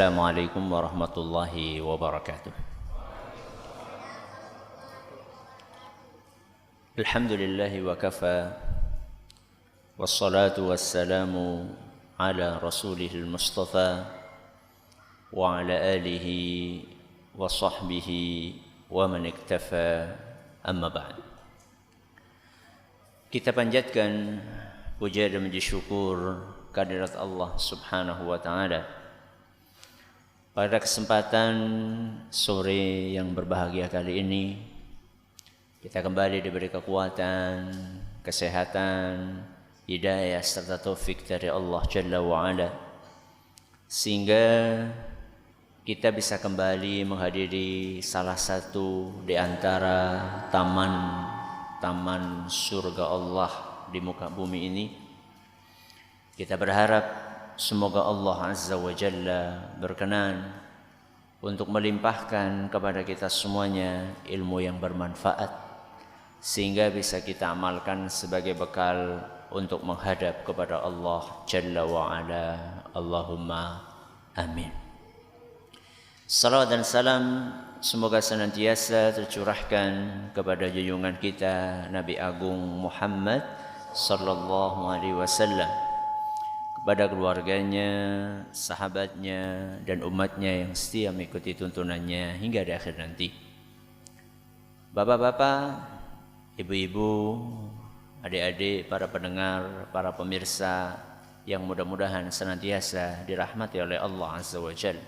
Assalamualaikum warahmatullahi wabarakatuh. Alhamdulillahi wa kafa, wassalatu wassalamu ala rasulihil mustafa wa ala alihi wa sahbihi wa man iktafa, amma ba'd. Kita panjatkan puja dan puji syukur kehadirat Allah subhanahu wa ta'ala. Pada kesempatan sore yang berbahagia kali ini, kita kembali diberi kekuatan, kesehatan, hidayah serta taufik dari Allah Jalla wa'ala, sehingga kita bisa kembali menghadiri salah satu di antara taman surga Allah di muka bumi ini. Kita berharap semoga Allah Azza wa Jalla berkenan untuk melimpahkan kepada kita semuanya ilmu yang bermanfaat, sehingga bisa kita amalkan sebagai bekal untuk menghadap kepada Allah Jalla wa'ala. Allahumma amin. Salawat dan salam semoga senantiasa tercurahkan kepada junjungan kita Nabi Agung Muhammad sallallahu alaihi wasallam, kepada keluarganya, sahabatnya, dan umatnya yang setia mengikuti tuntunannya hingga di akhir nanti. Bapak-bapak, ibu-ibu, adik-adik, para pendengar, para pemirsa yang mudah-mudahan senantiasa dirahmati oleh Allah Azza wa Jalla.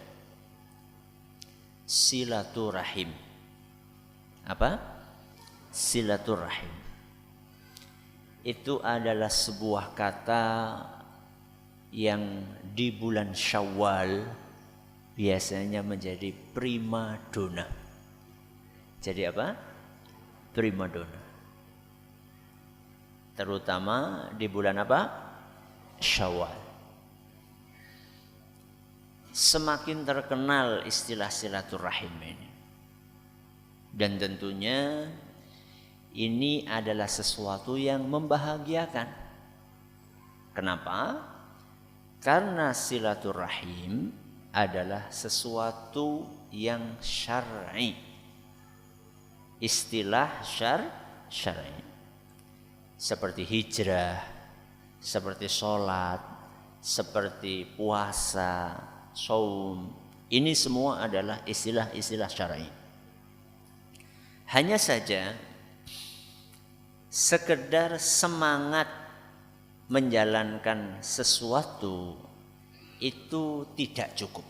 Silaturahim. Apa? Silaturahim. Itu adalah sebuah kata yang di bulan Syawal biasanya menjadi primadona. Jadi apa? Primadona. Terutama di bulan apa? Syawal. Semakin terkenal istilah silaturahim ini. Dan tentunya ini adalah sesuatu yang membahagiakan. Kenapa? Karena silaturahim adalah sesuatu yang syar'i. Istilah syar'i. Seperti hijrah, seperti sholat, seperti puasa, saum. Ini semua adalah istilah-istilah syar'i. Hanya saja sekedar semangat menjalankan sesuatu itu tidak cukup.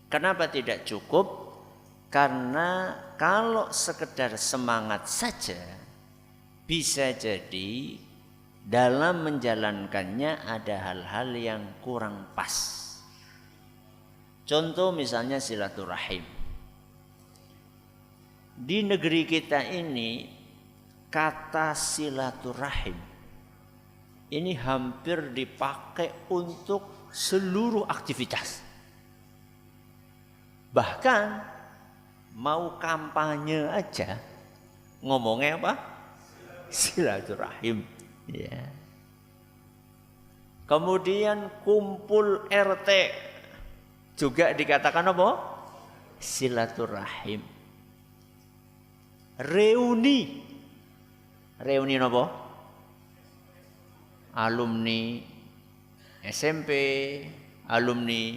Kenapa tidak cukup? Karena kalau sekedar semangat saja, bisa jadi dalam menjalankannya ada hal-hal yang kurang pas. Contoh misalnya silaturahim. Di negeri kita ini kata silaturahim ini hampir dipakai untuk seluruh aktivitas. Bahkan mau kampanye aja ngomongnya apa? Silaturahim. Ya. Kemudian kumpul RT juga dikatakan apa? Silaturahim. Reuni apa? Alumni SMP, alumni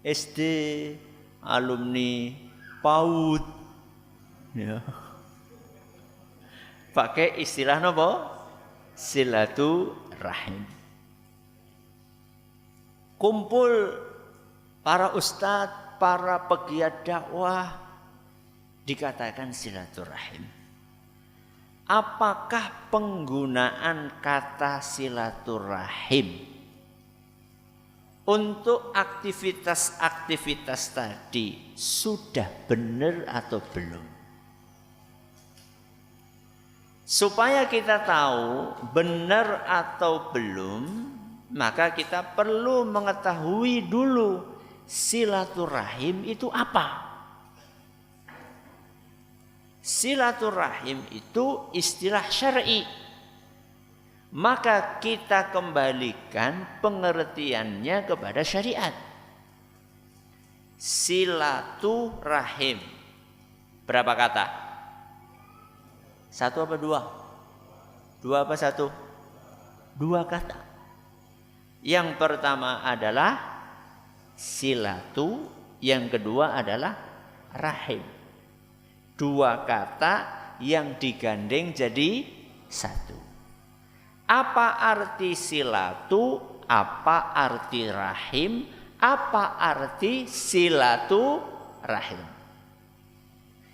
SD, alumni PAUD, ya. Pakai istilah apa? Silaturahim. Kumpul para ustadz, para pegiat dakwah, dikatakan silaturahim. Apakah penggunaan kata silaturahim untuk aktivitas-aktivitas tadi sudah benar atau belum? Supaya kita tahu benar atau belum, maka kita perlu mengetahui dulu silaturahim itu apa. Silaturahim itu istilah syar'i. Maka kita kembalikan pengertiannya kepada syariat. silaturahim. Berapa kata? Satu apa dua? Dua apa satu? Dua kata. Yang pertama adalah silatu, yang kedua adalah rahim. Dua kata yang digandeng jadi satu. Apa arti silatu? Apa arti rahim? Apa arti silatu rahim?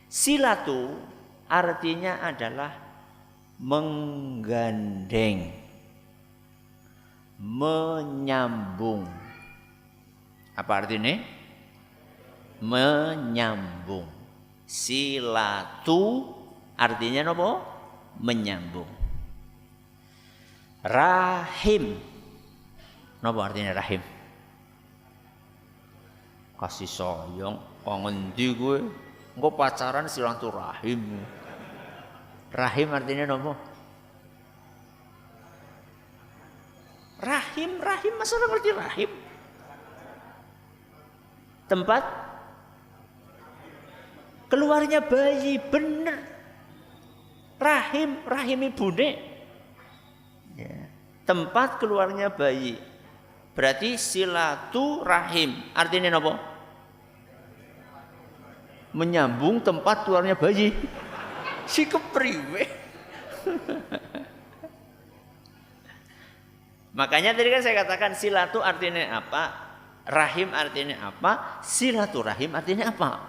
Silatu artinya adalah menggandeng, menyambung. Apa artinya? Menyambung. Silatu artinya apa? Menyambung. Rahim. Apa artinya rahim? Kasih sayang, ngendi gue? Engko pacaran silaturahim. Rahim artinya apa? Rahim, masa orang ngerti rahim? Tempat keluarnya bayi, bener. Rahim ibune. Ya. Tempat keluarnya bayi. Berarti silaturahim artinya apa? Menyambung tempat keluarnya bayi. Si kepriwe. Makanya tadi kan saya katakan silatu artinya apa? Rahim artinya apa? Silaturahim artinya apa?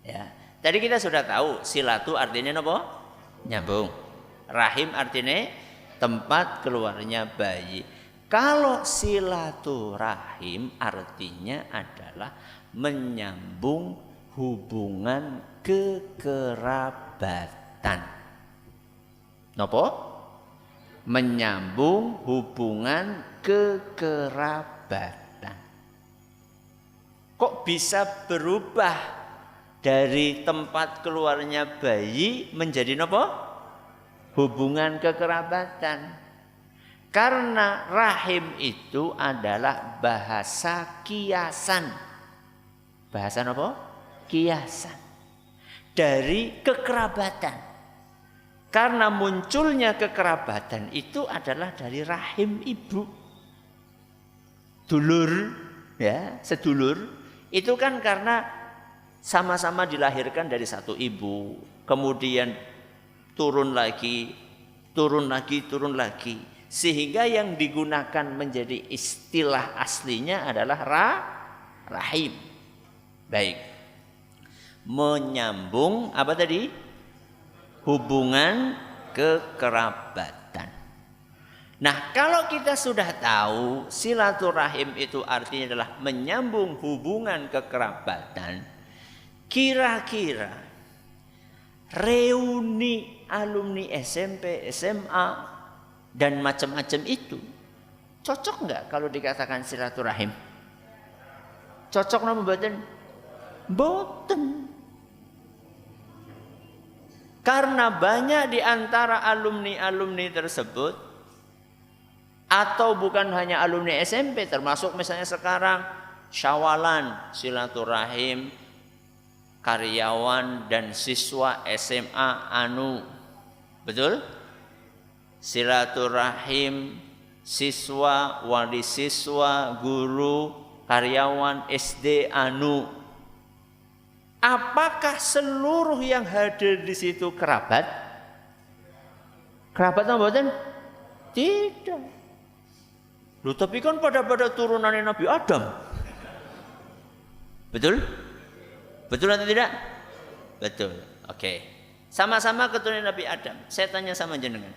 Ya. Tadi kita sudah tahu silatu artinya apa? Nyambung. Rahim artinya tempat keluarnya bayi. Kalau silaturahim artinya adalah menyambung hubungan kekerabatan. Napa? Menyambung hubungan kekerabatan. Kok bisa berubah dari tempat keluarnya bayi menjadi napa? Hubungan kekerabatan. Karena rahim itu adalah bahasa kiasan. Bahasa apa? Kiasan. Dari kekerabatan. Karena munculnya kekerabatan itu adalah dari rahim ibu. Dulur, ya, sedulur. Itu kan karena sama-sama dilahirkan dari satu ibu. Kemudian turun lagi. Sehingga yang digunakan menjadi istilah aslinya adalah rahim. Baik. Menyambung apa tadi? Hubungan kekerabatan. Nah, kalau kita sudah tahu silaturahim itu artinya adalah menyambung hubungan kekerabatan, kira-kira reuni alumni SMP, SMA dan macam-macam itu cocok nggak kalau dikatakan silaturahim? Cocok nama mboten? Mboten. Karena banyak di antara alumni-alumni tersebut atau bukan hanya alumni SMP, termasuk misalnya sekarang syawalan silaturahim karyawan dan siswa SMA anu, betul? Silaturahim siswa, wali siswa, guru, karyawan SD anu. Apakah seluruh yang hadir di situ kerabat? Kerabat apa mboten? Tidak. Loh, tapi kan pada turunan Nabi Adam. Betul? Betul atau tidak? Betul. Oke. Sama-sama keturunan Nabi Adam. Saya tanya sama jenengan.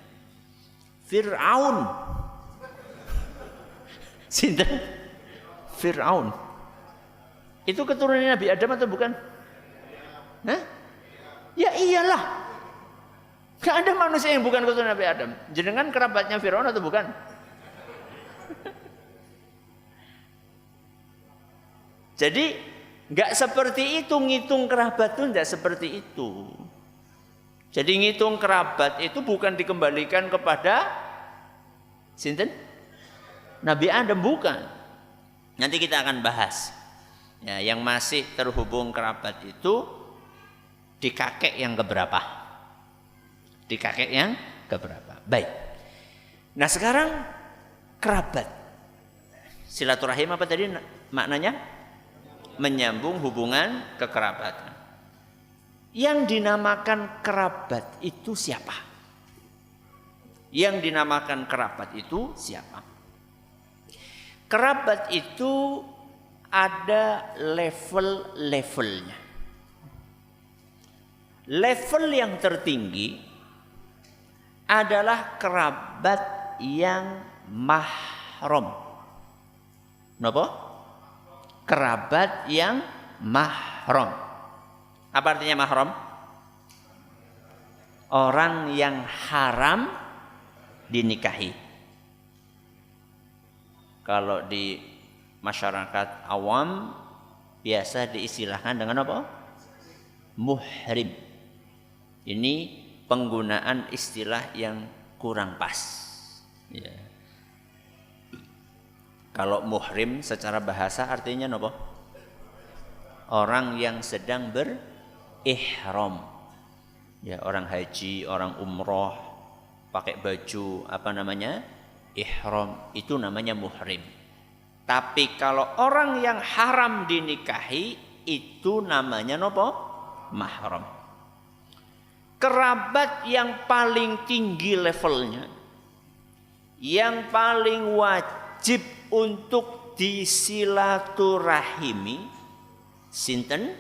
Fir'aun. Sinten? Fir'aun. Itu keturunan Nabi Adam atau bukan? Hah? Ya iyalah. Gak ada manusia yang bukan keturunan Nabi Adam. Jenengan kerabatnya Fir'aun atau bukan? Jadi gak seperti itu, ngitung kerabat itu gak seperti itu. Jadi ngitung kerabat itu bukan dikembalikan kepada sinten? Nabi Adam, bukan. Nanti kita akan bahas. Ya, yang masih terhubung kerabat itu di kakek yang keberapa? Di kakek yang keberapa? Baik. Nah sekarang kerabat. Silaturahim apa tadi maknanya? Menyambung hubungan kekerabatan. Yang dinamakan kerabat itu siapa? Yang dinamakan kerabat itu siapa? Kerabat itu ada level-levelnya. Level yang tertinggi adalah kerabat yang mahram. Napa? Kerabat yang mahram. Apa artinya mahram? Orang yang haram dinikahi. Kalau di masyarakat awam biasa diistilahkan dengan apa? Muhrim. Ini penggunaan istilah yang kurang pas. Ya. Kalau muhrim secara bahasa artinya apa? Orang yang sedang berihram. Ya, orang haji, orang umroh, pakai baju apa namanya? Ihram, itu namanya muhrim. Tapi kalau orang yang haram dinikahi itu namanya apa? Mahram. Kerabat yang paling tinggi levelnya, yang paling wajib untuk disilaturahimi, sinten?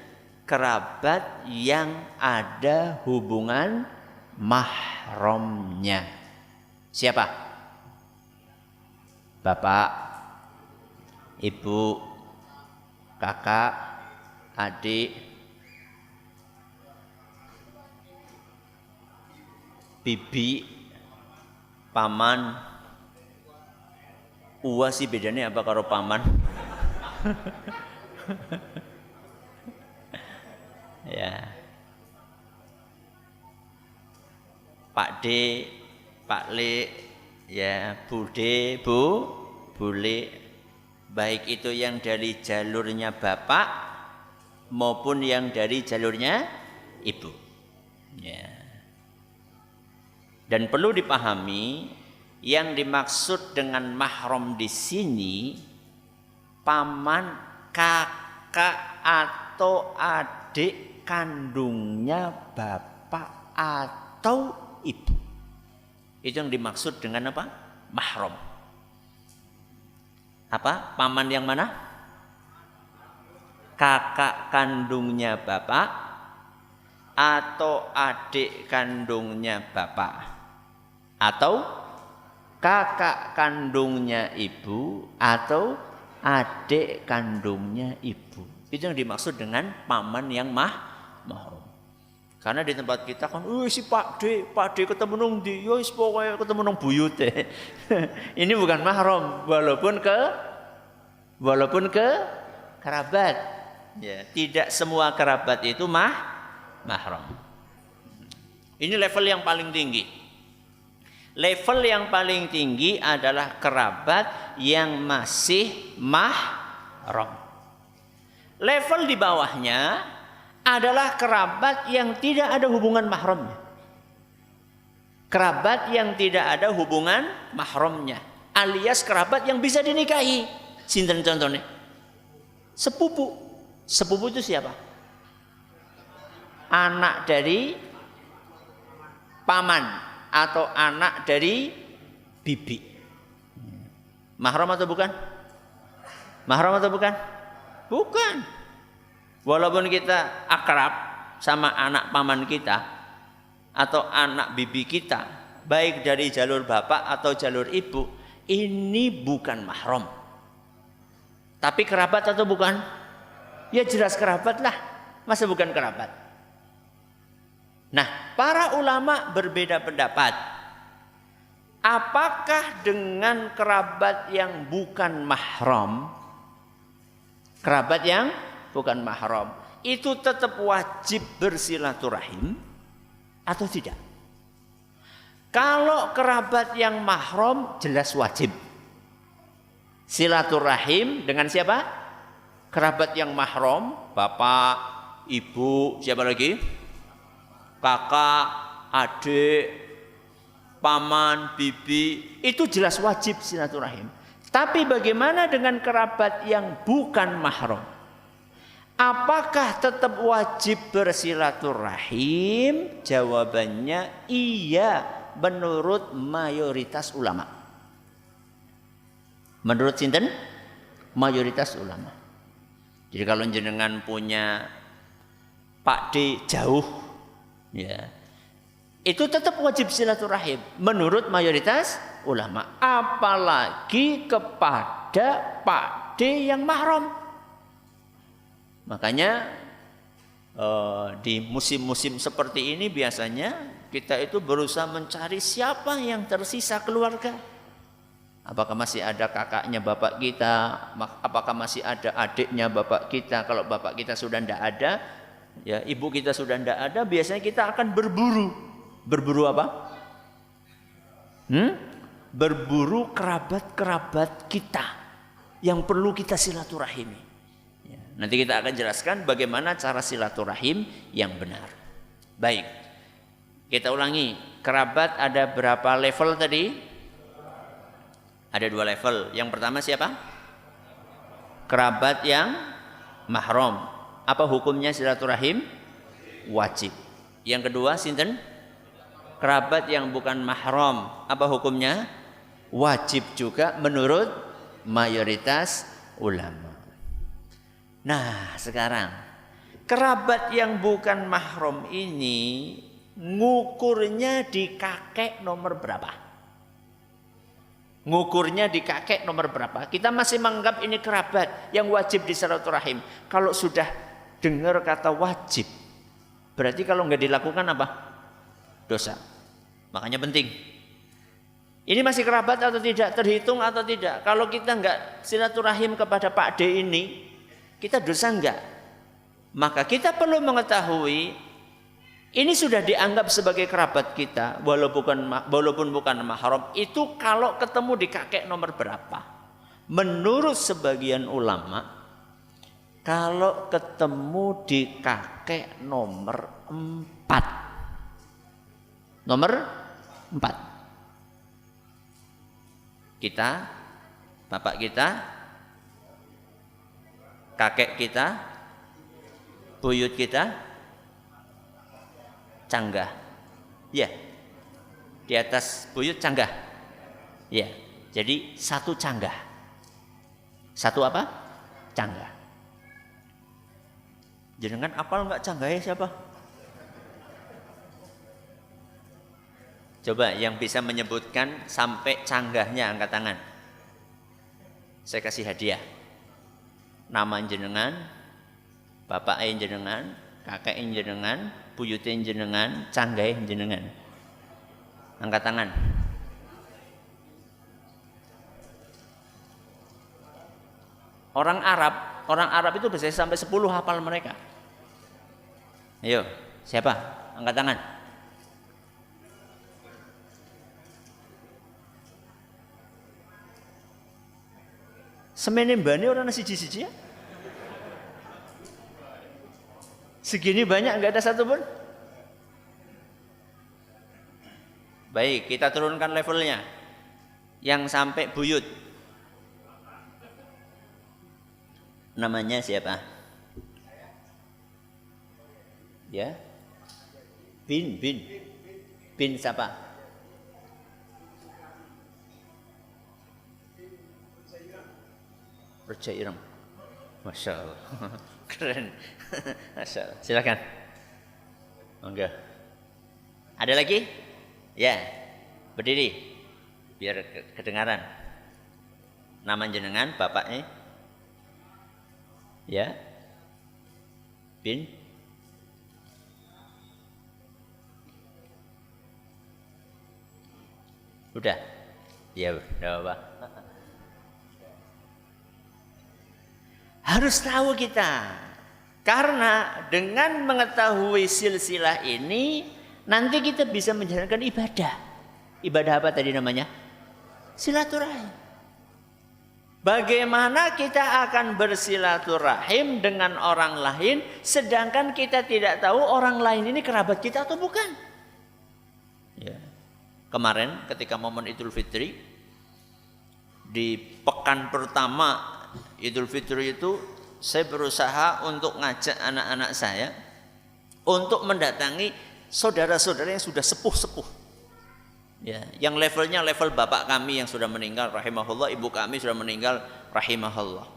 Kerabat yang ada hubungan mahramnya. Siapa? Bapak, ibu, kakak, adik, bibi, paman. Uwa sih bedanya apa karo paman? Ya. Pak D, Pak Le, ya, Bude, Bule, baik itu yang dari jalurnya bapak maupun yang dari jalurnya ibu. Ya. Dan perlu dipahami, yang dimaksud dengan mahram di sini paman, kakak atau adik kandungnya bapak atau ibu. Itu yang dimaksud dengan apa? Mahram. Apa? Paman yang mana? Kakak kandungnya bapak atau adik kandungnya bapak, atau kakak kandungnya ibu atau adik kandungnya ibu. Itu yang dimaksud dengan paman yang mahram. Karena di tempat kita kan, si Pak D ketemu nang ndi? Ya wis pokoke ketemu nang buyute. Ini bukan mahram, walaupun ke kerabat. Ya, tidak semua kerabat itu mahram. Ini level yang paling tinggi. Level yang paling tinggi adalah kerabat yang masih mahram. Level di bawahnya adalah kerabat yang tidak ada hubungan mahramnya. Kerabat yang tidak ada hubungan mahramnya, alias kerabat yang bisa dinikahi. Sinten contohnya? Sepupu. Sepupu itu siapa? Anak dari paman atau anak dari bibi. Mahram atau bukan? Mahram atau bukan? Bukan. Walaupun kita akrab sama anak paman kita atau anak bibi kita, baik dari jalur bapak atau jalur ibu, ini bukan mahram. Tapi kerabat atau bukan? Ya jelas kerabat lah. Masa bukan kerabat? Nah, para ulama berbeda pendapat. Apakah dengan kerabat yang bukan mahram, kerabat yang bukan mahram, itu tetap wajib bersilaturahim atau tidak? Kalau kerabat yang mahram jelas wajib. Silaturahim dengan siapa? Kerabat yang mahram, bapak, ibu, siapa lagi? Kakak, adik, paman, bibi, itu jelas wajib silaturahim. Tapi bagaimana dengan kerabat yang bukan mahram? Apakah tetap wajib bersilaturahim? Jawabannya iya menurut mayoritas ulama. Menurut sinten? Mayoritas ulama. Jadi kalau jenengan punya Pak D jauh, ya, itu tetap wajib silaturahim menurut mayoritas ulama. Apalagi kepada Pak D yang mahram. Makanya di musim-musim seperti ini biasanya kita itu berusaha mencari siapa yang tersisa keluarga. Apakah masih ada kakaknya bapak kita? Apakah masih ada adiknya bapak kita? Kalau bapak kita sudah tidak ada, ya ibu kita sudah tidak ada, biasanya kita akan berburu. Berburu apa? Berburu kerabat-kerabat kita yang perlu kita silaturahimi. Nanti kita akan jelaskan bagaimana cara silaturahim yang benar. Baik, kita ulangi. Kerabat ada berapa level tadi? Ada 2 level. Yang pertama siapa? Kerabat yang mahram. Apa hukumnya silaturahim? Wajib. Yang kedua sinten? Kerabat yang bukan mahram. Apa hukumnya? Wajib juga menurut mayoritas ulama. Nah sekarang kerabat yang bukan mahram ini ngukurnya di kakek nomor berapa? Ngukurnya di kakek nomor berapa? Kita masih menganggap ini kerabat yang wajib disilaturahim. Kalau sudah dengar kata wajib, berarti kalau nggak dilakukan apa? Dosa. Makanya penting. Ini masih kerabat atau tidak? Terhitung atau tidak? Kalau kita nggak silaturahim kepada Pak D ini, kita dosa enggak? Maka kita perlu mengetahui ini sudah dianggap sebagai kerabat kita walaupun bukan mahram. Itu kalau ketemu di kakek nomor berapa? Menurut sebagian ulama, kalau ketemu di kakek nomor 4. Nomor 4. Kita, bapak kita, kakek kita, buyut kita, canggah. Ya, di atas buyut canggah. Ya, jadi 1 canggah. 1 apa? Canggah. Jenengan apal nggak canggahnya siapa? Coba yang bisa menyebutkan sampai canggahnya angkat tangan. Saya kasih hadiah. Nama jenengan, bapak jenengan, kakek jenengan, buyut jenengan, canggah jenengan. Angkat tangan. Orang Arab itu bisa sampai 10 hafal mereka. Ayo, siapa? Angkat tangan. Semene mbane orang siji-siji ya? Segini banyak enggak ada satupun? Baik, kita turunkan levelnya. Yang sampai buyut. Namanya siapa? Ya? Bin siapa? Raja Irem. Masya Allah. Keren. Masya Allah. Silakan. Enggak. Ada lagi? Ya. Berdiri. Biar kedengaran. Nama jenengan, bapaknya. Ya. Bin. Udah. Ya, udah apa? Harus tahu kita. Karena dengan mengetahui silsilah ini, nanti kita bisa menjalankan ibadah. Ibadah apa tadi namanya? Silaturahim. Bagaimana kita akan bersilaturahim dengan orang lain sedangkan kita tidak tahu orang lain ini kerabat kita atau bukan? Ya. Kemarin ketika momen Idul Fitri, di pekan pertama Idul Fitri itu saya berusaha untuk ngajak anak-anak saya untuk mendatangi saudara-saudara yang sudah sepuh-sepuh. Ya, yang levelnya level bapak kami yang sudah meninggal rahimahullah, ibu kami sudah meninggal rahimahullah.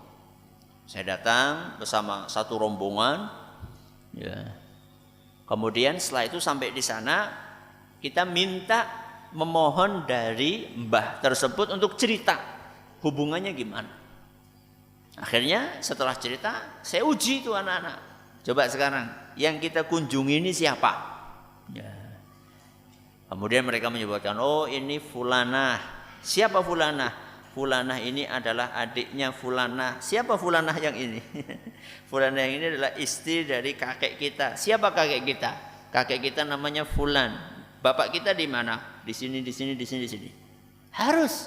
Saya datang bersama satu rombongan. Ya. Kemudian setelah itu sampai di sana kita minta memohon dari mbah tersebut untuk cerita hubungannya gimana. Akhirnya setelah cerita saya uji tuh anak-anak. Coba sekarang yang kita kunjungi ini siapa? Ya. Kemudian mereka menyebutkan, oh ini Fulanah. Siapa Fulanah? Fulanah ini adalah adiknya Fulanah. Siapa Fulanah yang ini? Fulanah yang ini adalah istri dari kakek kita. Siapa kakek kita? Kakek kita namanya Fulan. Bapak kita di mana? Di sini, di sini, di sini, di sini. Harus.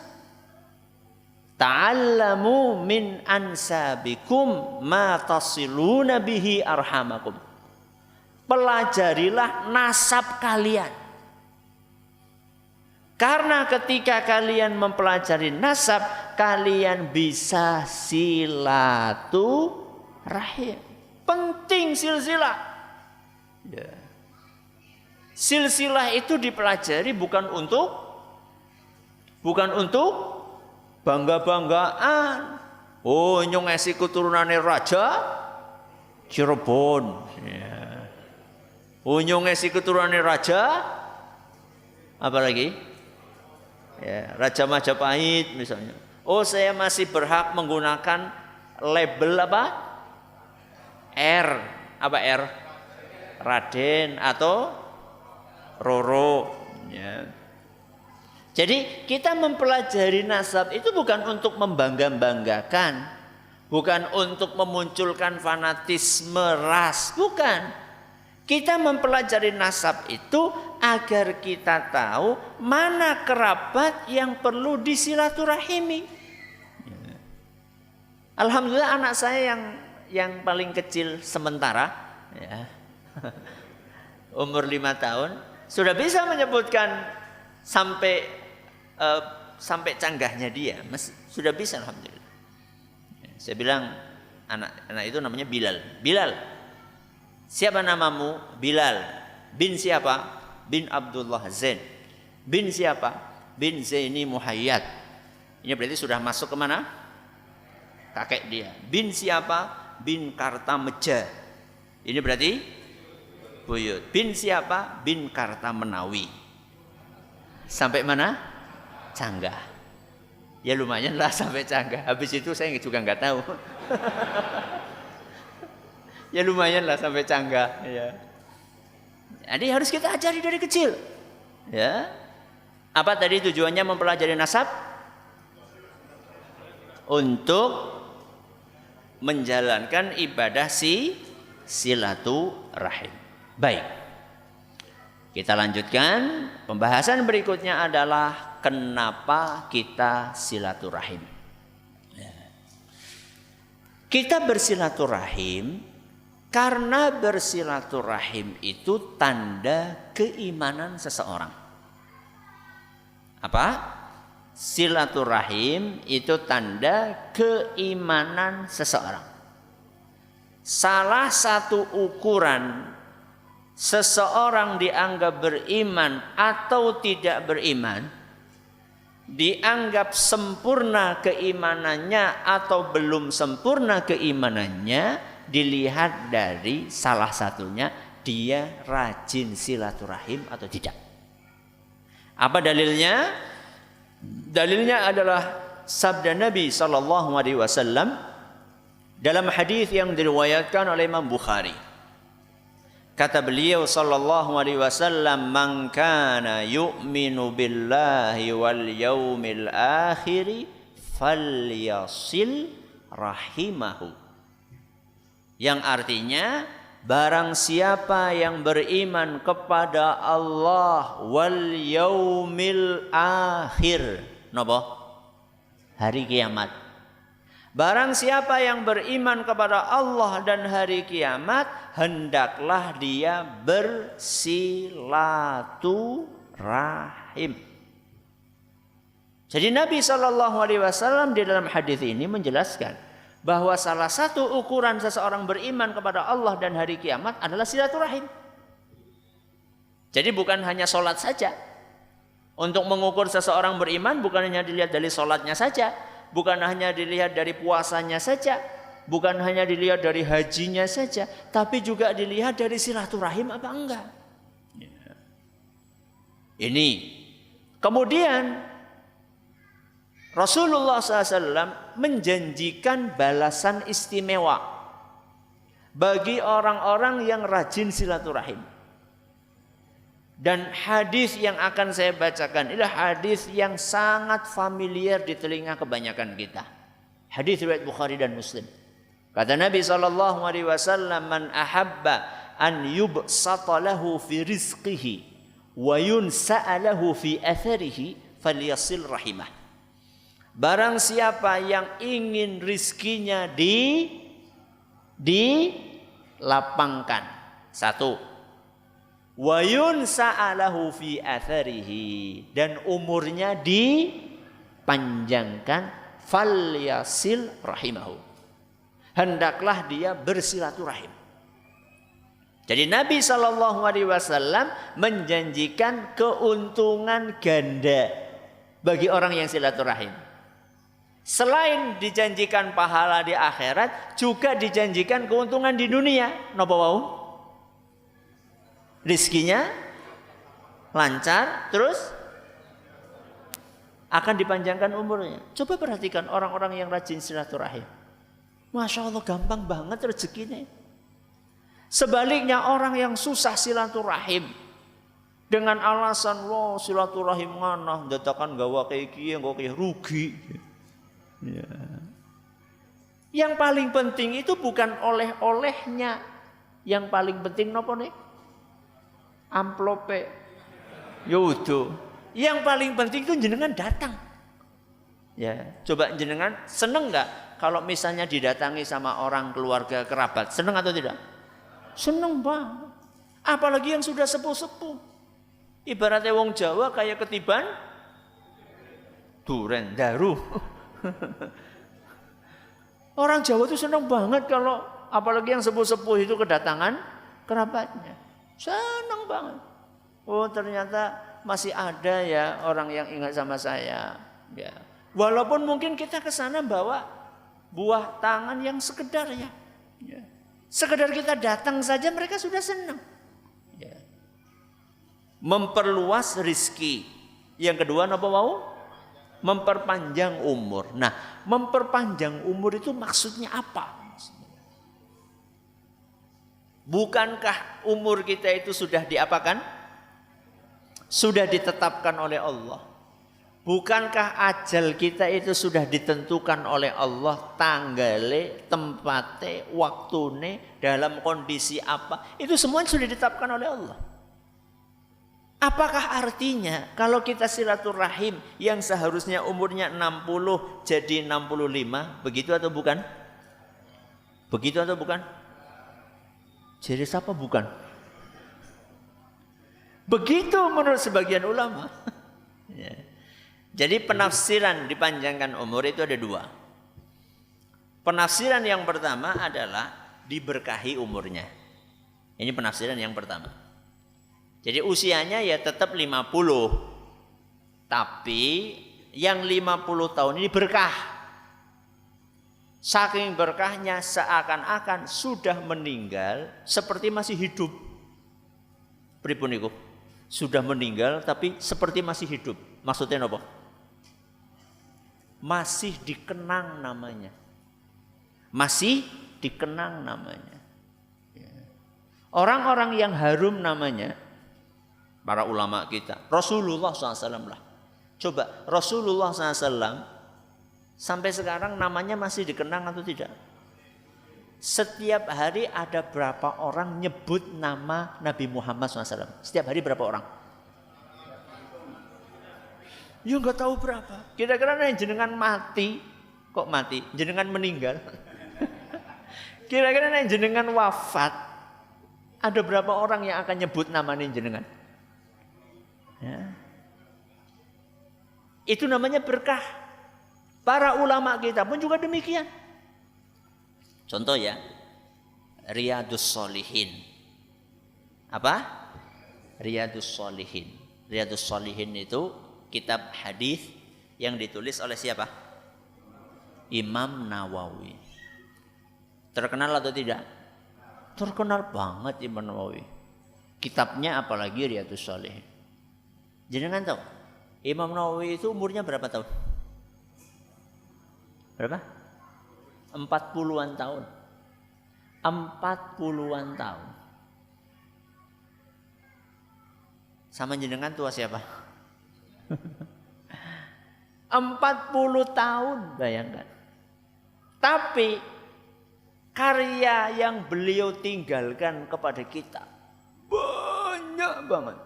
Ta'allamu min ansabikum ma tasiluna bihi arhamakum. Pelajarilah nasab kalian. Karena ketika kalian mempelajari nasab, kalian bisa silaturahim. Penting silsilah. Ya. Silsilah itu dipelajari bukan untuk bangga-banggaan. Oh, nyong esi keturunannya raja Cirebon. Ya. Oh, nyong esi keturunannya raja apa lagi? Ya, Raja Majapahit misalnya. Oh, saya masih berhak menggunakan label apa? R. Apa R? Raden atau Roro. Ya. Jadi kita mempelajari nasab itu bukan untuk membangga-banggakan, bukan untuk memunculkan fanatisme ras, bukan. Kita mempelajari nasab itu agar kita tahu mana kerabat yang perlu disilaturahimi. Alhamdulillah anak saya yang paling kecil sementara, ya, umur 5 tahun, sudah bisa menyebutkan sampai canggahnya dia, sudah bisa alhamdulillah. Saya bilang anak itu namanya Bilal. Bilal, siapa namamu? Bilal. Bin siapa? Bin Abdullah Zain. Bin siapa? Bin Zaini Muhayyad. Ini berarti sudah masuk ke mana? Kakek dia. Bin siapa? Bin Kartameja. Ini berarti buyut. Bin siapa? Bin Kartamenawi. Sampai mana? Canggah. Ya lumayan lah sampai Canggah. Habis itu saya juga nggak tahu. Ya lumayan lah sampai Canggah. Ya. Jadi harus kita ajari dari kecil. Ya. Apa tadi tujuannya mempelajari nasab? Untuk menjalankan ibadah silaturahim. Baik. Kita lanjutkan. Pembahasan berikutnya adalah kenapa kita silaturahim. Ya. Kita bersilaturahim karena bersilaturahim itu tanda keimanan seseorang. Apa? Silaturahim itu tanda keimanan seseorang. Salah satu ukuran seseorang dianggap beriman atau tidak beriman, dianggap sempurna keimanannya atau belum sempurna keimanannya, dilihat dari salah satunya dia rajin silaturahim atau tidak. Apa dalilnya? Dalilnya adalah sabda Nabi SAW dalam hadis yang diriwayatkan oleh Imam Bukhari. Kata beliau SAW, "Man kana yu'minu billahi wal yaumil akhir falyasil rahimahu." Yang artinya barang siapa yang beriman kepada Allah wal yaumil akhir, napa? Hari kiamat. Barang siapa yang beriman kepada Allah dan hari kiamat, hendaklah dia bersilaturahim. Jadi Nabi SAW di dalam hadis ini menjelaskan bahwa salah satu ukuran seseorang beriman kepada Allah dan hari kiamat adalah silaturahim. Jadi bukan hanya sholat saja. Untuk mengukur seseorang beriman bukan hanya dilihat dari sholatnya saja, bukan hanya dilihat dari puasanya saja, bukan hanya dilihat dari hajinya saja, tapi juga dilihat dari silaturahim apa enggak. Ini. Kemudian Rasulullah SAW menjanjikan balasan istimewa bagi orang-orang yang rajin silaturahim. Dan hadis yang akan saya bacakan adalah hadis yang sangat familiar di telinga kebanyakan kita. Hadis riwayat Bukhari dan Muslim. Kata Nabi SAW, "Man ahabba an yubsata lahu fi rizqihi wa yunsa'a lahu fi atharihi falyasil rahimah." Barang siapa yang ingin rizkinya dilapangkan. Satu. Wa yunsa'alahu fi atharihi, dan umurnya dipanjangkan, falyasil rahimahu, hendaklah dia bersilaturahim. Jadi Nabi SAW menjanjikan keuntungan ganda bagi orang yang silaturahim. Selain dijanjikan pahala di akhirat, juga dijanjikan keuntungan di dunia. Napa wau? Rizkinya lancar, terus akan dipanjangkan umurnya. Coba perhatikan orang-orang yang rajin silaturahim. Masya Allah, gampang banget rezekinya. Sebaliknya orang yang susah silaturahim dengan alasan lo silaturahim mana dadakan gawa kayak gini, engko kayak rugi. Ya. Yang paling penting itu bukan oleh-olehnya. Yang paling penting nopo nih? Amplope. Yaudah. Yang paling penting itu jenengan datang. Ya, coba jenengan seneng nggak kalau misalnya didatangi sama orang keluarga kerabat? Seneng atau tidak? Seneng banget. Apalagi yang sudah sepuh-sepuh. Ibaratnya wong Jawa kayak ketiban duren daru. Orang Jawa itu seneng banget kalau apalagi yang sepuh-sepuh itu kedatangan kerabatnya. Senang banget. Oh, ternyata masih ada ya orang yang ingat sama saya. Ya. Walaupun mungkin kita ke sana bawa buah tangan yang sekedar ya. Ya. Sekedar kita datang saja mereka sudah senang. Ya. Memperluas rizki. Yang kedua apa mau? Memperpanjang umur. Nah, memperpanjang umur itu maksudnya apa? Bukankah umur kita itu sudah diapakan? Sudah ditetapkan oleh Allah. Bukankah ajal kita itu sudah ditentukan oleh Allah, tanggale, tempate, waktune, dalam kondisi apa? Itu semua sudah ditetapkan oleh Allah. Apakah artinya kalau kita silaturahim yang seharusnya umurnya 60 jadi 65, begitu atau bukan? Begitu atau bukan? Jadi siapa bukan? Begitu menurut sebagian ulama. Ya. Jadi penafsiran dipanjangkan umur itu ada dua. Penafsiran yang pertama adalah diberkahi umurnya. Ini penafsiran yang pertama. Jadi usianya ya tetap 50. Tapi yang 50 tahun ini berkah. Saking berkahnya seakan-akan sudah meninggal seperti masih hidup. Pripun niku? Sudah meninggal tapi seperti masih hidup. Maksudnya apa? Masih dikenang namanya. Masih dikenang namanya. Orang-orang yang harum namanya, para ulama kita, Rasulullah SAW lah. Coba Rasulullah SAW sampai sekarang namanya masih dikenang atau tidak? Setiap hari ada berapa orang nyebut nama Nabi Muhammad SAW? Setiap hari berapa orang? Ya nggak tahu berapa. Kira-kira yang jenengan mati, Kok mati? Jenengan meninggal. Kira-kira nek jenengan wafat, ada berapa orang yang akan nyebut namanya jenengan? Ya. Itu namanya berkah. Para ulama kita pun juga demikian. Contoh ya, Riyadus Shalihin. Apa? Riyadus Shalihin. Riyadus Shalihin itu kitab hadis yang ditulis oleh siapa? Imam Nawawi. Terkenal atau tidak? Terkenal banget Imam Nawawi. Kitabnya apalagi Riyadus Shalihin. Jangan tahu, Imam Nawawi itu umurnya berapa tahun? Berapa? 40-an tahun. 40-an tahun. Sama jenengan tua siapa? 40 tahun, bayangkan. Tapi karya yang beliau tinggalkan kepada kita banyak banget.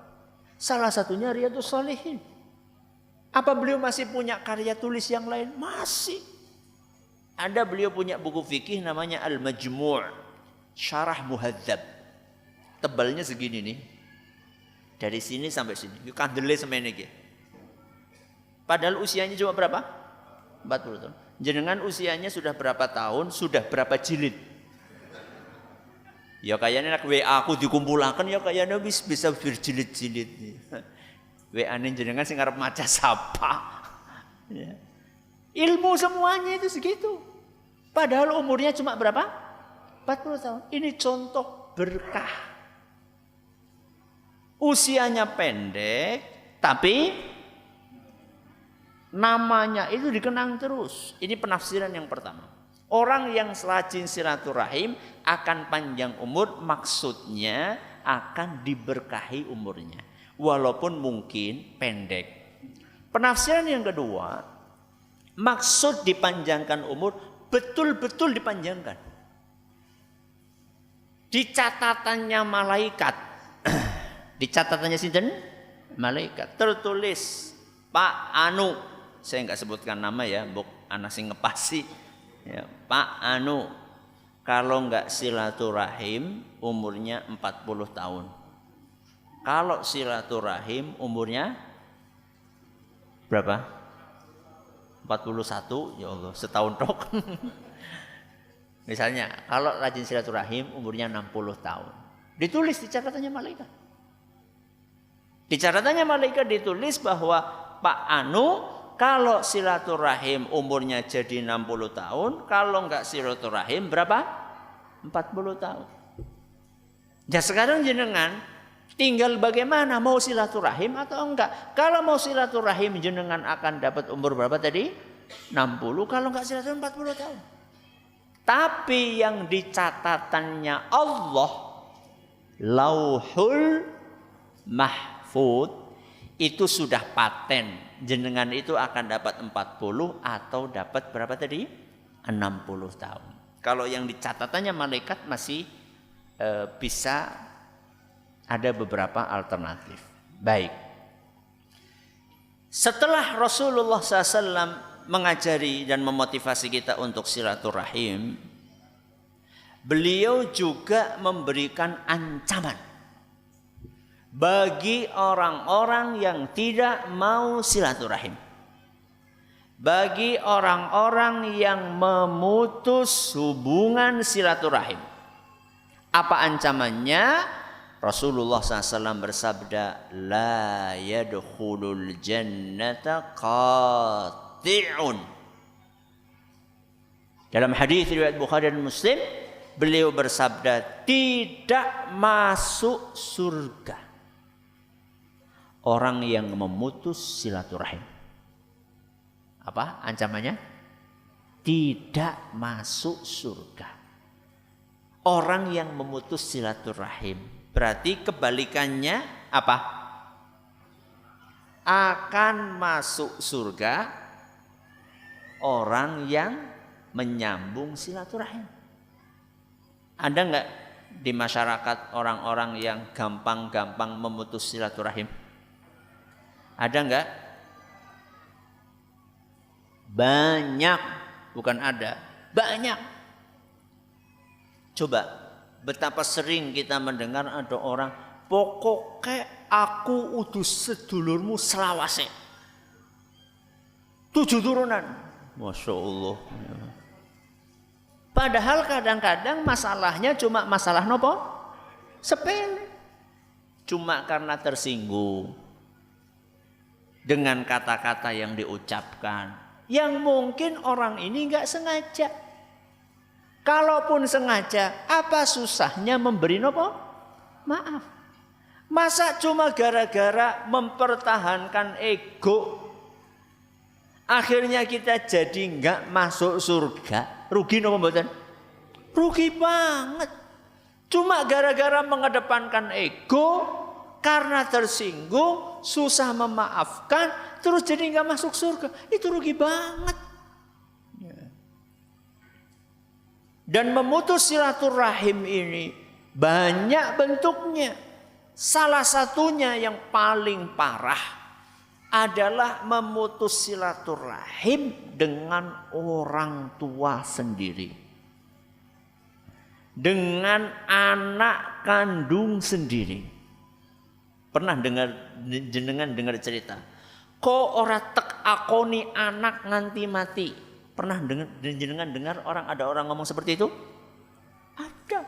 Salah satunya Riyadus Shalihin. Apa beliau masih punya karya tulis yang lain? Masih. Ada beliau punya buku fikih namanya Al-Majmu' Syarah Muhadzab. Tebalnya segini nih. Dari sini sampai sini. Itu kandele semene iki. Padahal usianya cuma berapa? 40 tahun. Jenengan usianya sudah berapa tahun? Sudah berapa jilid? Ya kayaknya nak WA aku dikumpulakan ya kayaknya bisa berjilid-jilid. WA-nya jenengan sing arep maca sapa. Ya. Ilmu semuanya itu segitu. Padahal umurnya cuma berapa? 40 tahun. Ini contoh berkah. Usianya pendek, tapi namanya itu dikenang terus. Ini penafsiran yang pertama. Orang yang rajin silaturahim akan panjang umur, maksudnya akan diberkahi umurnya. Walaupun mungkin pendek. Penafsiran yang kedua, maksud dipanjangkan umur betul-betul dipanjangkan. Di catatannya malaikat. Di catatannya sinten? Malaikat. Tertulis Pak Anu. Saya enggak sebutkan nama ya, buk anak sing ngepasi. Ya, Pak Anu. Kalau enggak silaturahim umurnya 40 tahun. Kalau silaturahim umurnya berapa? 41, ya Allah, setahun tok. Misalnya, kalau rajin silaturahim umurnya 60 tahun. Ditulis di catatannya malaikat. Di catatannya malaikat ditulis bahwa Pak Anu kalau silaturahim umurnya jadi 60 tahun, kalau enggak silaturahim berapa? 40 tahun. Ya sekarang jenengan tinggal bagaimana, mau silaturahim atau enggak. Kalau mau silaturahim jenengan akan dapat umur berapa tadi? 60, kalau enggak silaturahim 40 tahun. Tapi yang di catatannya Allah, Lauhul Mahfud, itu sudah paten. Jenengan itu akan dapat 40 atau dapat berapa tadi? 60 tahun. Kalau yang di catatannya malaikat masih bisa ada beberapa alternatif. Baik. Setelah Rasulullah SAW mengajari dan memotivasi kita untuk silaturahim, beliau juga memberikan ancaman bagi orang-orang yang tidak mau silaturahim. Bagi orang-orang yang memutus hubungan silaturahim. Apa ancamannya? Rasulullah SAW bersabda, La yadkhulul jannata qati'un. Dalam hadis riwayat Bukhari dan Muslim, beliau bersabda, tidak masuk surga orang yang memutus silaturahim. Apa ancamannya? Tidak masuk surga orang yang memutus silaturahim. Berarti kebalikannya apa? Akan masuk surga orang yang menyambung silaturahim. Ada enggak di masyarakat orang-orang yang gampang-gampang memutus silaturahim? Ada enggak? Banyak bukan ada, banyak. Coba betapa sering kita mendengar ada orang, pokoknya aku udus sedulurmu selawase 7 turunan. Masya Allah. Padahal kadang-kadang masalahnya cuma masalah nopo? Sepele. Cuma karena tersinggung dengan kata-kata yang diucapkan, yang mungkin orang ini nggak sengaja. Kalaupun sengaja, apa susahnya memberi nopo? Maaf. Masa cuma gara-gara mempertahankan ego, akhirnya kita jadi nggak masuk surga? Rugi nopo mboten? Rugi banget. Cuma gara-gara mengedepankan ego, karena tersinggung, susah memaafkan, terus jadi nggak masuk surga. Itu rugi banget. Dan memutus silaturahim ini banyak bentuknya. Salah satunya yang paling parah adalah memutus silaturahim dengan orang tua sendiri, dengan anak kandung sendiri. Pernah jenengan dengar cerita, kok ora tek akoni anak nganti mati? Pernah jenengan dengar ada orang ngomong seperti itu? Ada.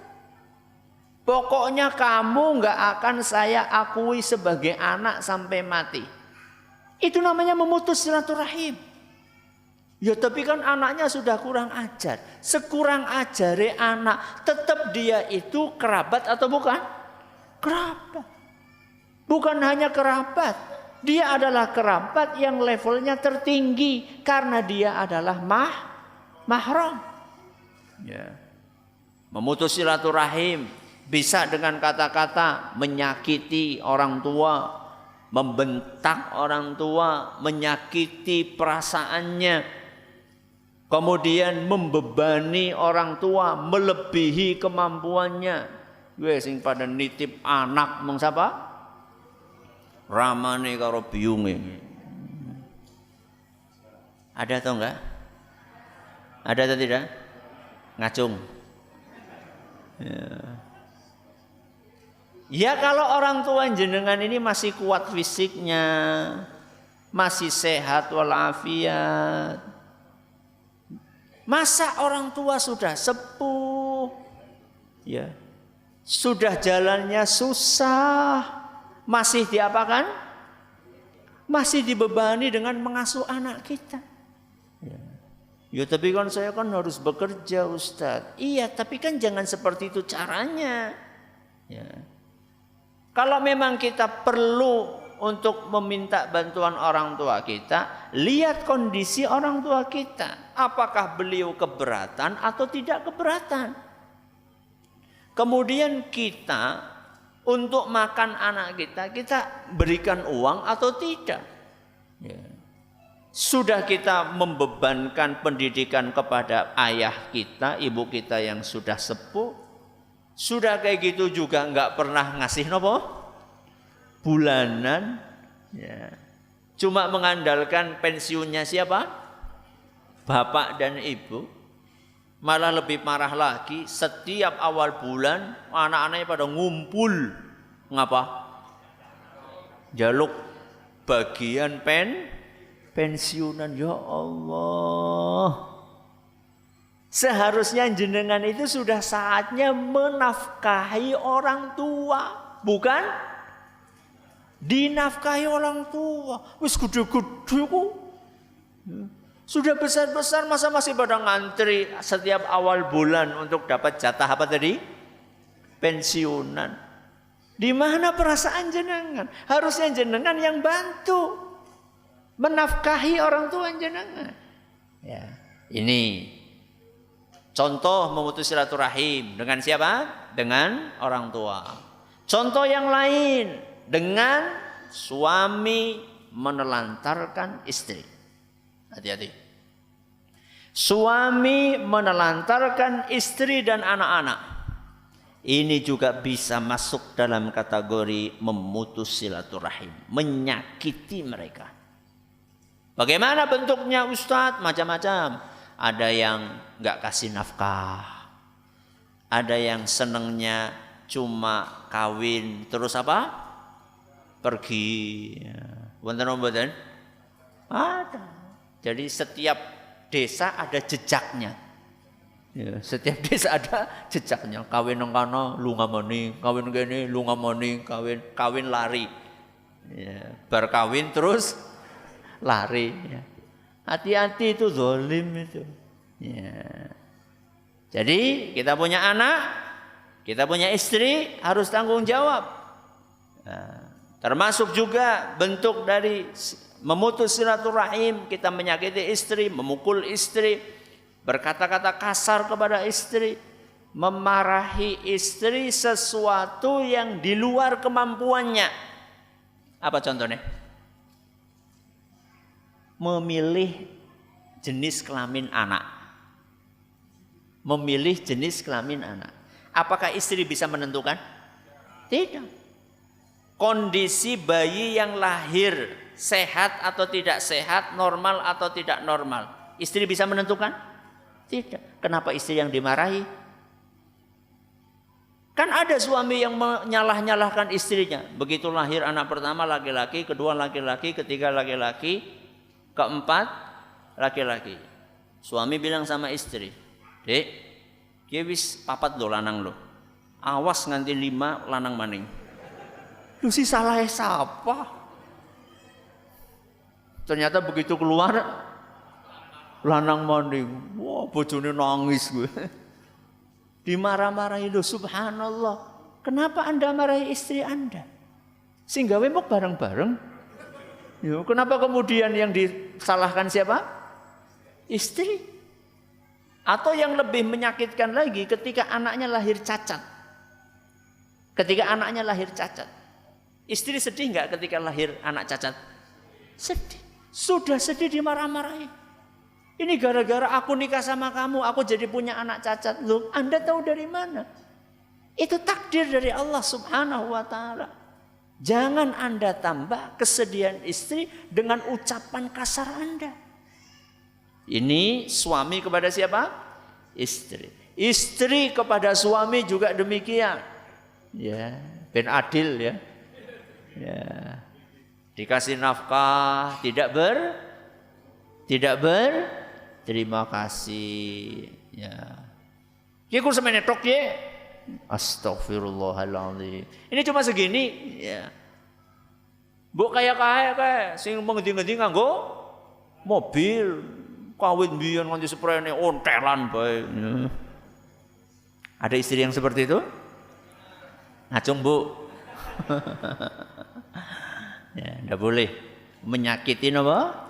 Pokoknya kamu nggak akan saya akui sebagai anak sampai mati. Itu namanya memutus silaturahim. Ya tapi kan anaknya sudah kurang ajar. Sekurang ajare anak, tetap dia itu kerabat atau bukan? Kerabat. Bukan hanya kerabat, dia adalah kerabat yang levelnya tertinggi karena dia adalah mahram. Ya. Memutus silaturahim bisa dengan kata-kata menyakiti orang tua, membentak orang tua, menyakiti perasaannya, kemudian membebani orang tua melebihi kemampuannya. Wes sing pada nitip anak mong sapa? Ramane karo biyunge. Ada atau enggak? Ada atau tidak? Ngacung. Ya kalau orang tua jenengan ini masih kuat fisiknya, masih sehat walafiat. Masa orang tua sudah sepuh, ya, sudah jalannya susah, masih diapakan? Masih dibebani dengan mengasuh anak kita. Ya tapi kan saya kan harus bekerja Ustadz. Iya tapi kan jangan seperti itu caranya. Ya. Kalau memang kita perlu untuk meminta bantuan orang tua kita, lihat kondisi orang tua kita. Apakah beliau keberatan atau tidak keberatan. Kemudian kita untuk makan anak kita berikan uang atau tidak. Ya. Sudah kita membebankan pendidikan kepada ayah kita, ibu kita yang sudah sepuh. Sudah kayak gitu juga nggak pernah ngasih nopo bulanan. Ya. Cuma mengandalkan pensiunnya siapa? Bapak dan ibu. Malah lebih parah lagi, setiap awal bulan anak-anaknya pada ngumpul. Ngapa? Jaluk bagian pensiunan. Ya Allah. Seharusnya jenengan itu sudah saatnya menafkahi orang tua, bukan dinafkahi orang tua. Wis gede-gede kok. Sudah besar-besar masa masih pada ngantri setiap awal bulan untuk dapat jatah apa tadi? Pensiunan. Di mana perasaan jenengan? Harusnya jenengan yang bantu menafkahi orang tua jenengan. Ya, ini contoh memutus silaturahim dengan siapa? Dengan orang tua. Contoh yang lain dengan suami menelantarkan istri. Hati-hati. Suami menelantarkan istri dan anak-anak. Ini juga bisa masuk dalam kategori memutus silaturahim, menyakiti mereka. Bagaimana bentuknya Ustadz? Macam-macam. Ada yang nggak kasih nafkah. Ada yang senengnya cuma kawin terus apa? Pergi. Wonten mboten? Ada. Jadi setiap desa ada jejaknya. Ya, setiap desa ada jejaknya. Kawin nang kana lunga mani, kawin kene lunga mani, kawin lari. Ya, bar kawin terus lari. Ya. Hati-hati itu zalim itu. Ya. Jadi kita punya anak, kita punya istri harus tanggung jawab. Nah, termasuk juga bentuk dari memutus silaturahim, kita menyakiti istri, memukul istri, berkata-kata kasar kepada istri, memarahi istri sesuatu yang di luar kemampuannya. Apa contohnya? Memilih jenis kelamin anak. Memilih jenis kelamin anak. Apakah istri bisa menentukan? Tidak. Kondisi bayi yang lahir sehat atau tidak sehat, normal atau tidak normal, istri bisa menentukan? Tidak. Kenapa istri yang dimarahi? Kan ada suami yang menyalah-nyalahkan istrinya. Begitu lahir anak pertama laki-laki, kedua laki-laki, ketiga laki-laki, keempat laki-laki. Suami bilang sama istri, "Dek, kieu wis 4 lho lanang lho. Awas nganti 5 lanang maning." Lu sih salah siapa? Ternyata begitu keluar lanang maning. Wah, bojone nangis gue. Dimarah-marahi lho, subhanallah. Kenapa Anda marahi istri Anda? Sehingga wemok bareng-bareng. Ya, kenapa kemudian yang disalahkan siapa? Istri. Atau yang lebih menyakitkan lagi ketika anaknya lahir cacat. Ketika anaknya lahir cacat. Istri sedih nggak ketika lahir anak cacat? Sedih. Sudah sedih dimarah-marahi. Ini gara-gara aku nikah sama kamu, aku jadi punya anak cacat. Loh, Anda tahu dari mana? Itu takdir dari Allah Subhanahu wa ta'ala. Jangan Anda tambah kesedihan istri dengan ucapan kasar Anda. Ini suami kepada siapa? Istri. Istri kepada suami juga demikian. Ya, ben adil ya. Ya. Dikasih nafkah, tidak berterima kasih. Ya. Ki ku semene tok ye. Astagfirullahaladzim. Ini cuma segini, ya. Mbok kaya sing mengendi-endi nganggo mobil, kawin biyen nganti sprene ontelan bae. Ya. Ada istri yang seperti itu? Ngacung, Bu. Ya, enggak boleh menyakitin apa?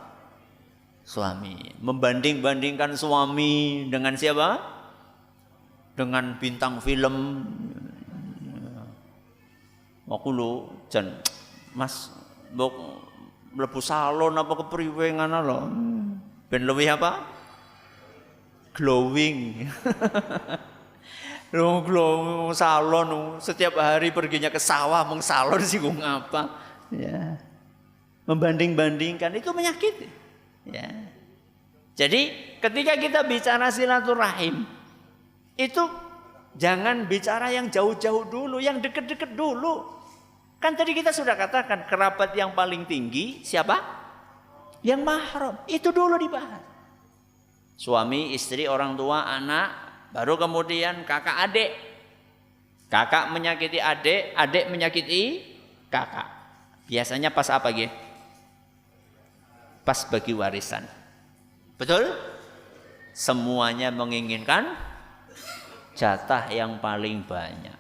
Suami. Membanding-bandingkan suami dengan siapa? Dengan bintang film. Aku lu jan Mas mbok mlebu salon apa kepriwe ngono lho. Ben luwih apa? Glowing. Lu salon setiap hari perginya ke sawah meng salon sih ngapa? Ya. Membanding-bandingkan itu menyakiti. Ya. Jadi ketika kita bicara silaturahim itu jangan bicara yang jauh-jauh dulu, yang deket-deket dulu. Kan tadi kita sudah katakan kerabat yang paling tinggi siapa? Yang mahram. Itu dulu dibahas. Suami, istri, orang tua, anak, baru kemudian kakak adik. Kakak menyakiti adik, adik menyakiti kakak. Biasanya pas apa gitu? Pas bagi warisan. Betul? Semuanya menginginkan jatah yang paling banyak.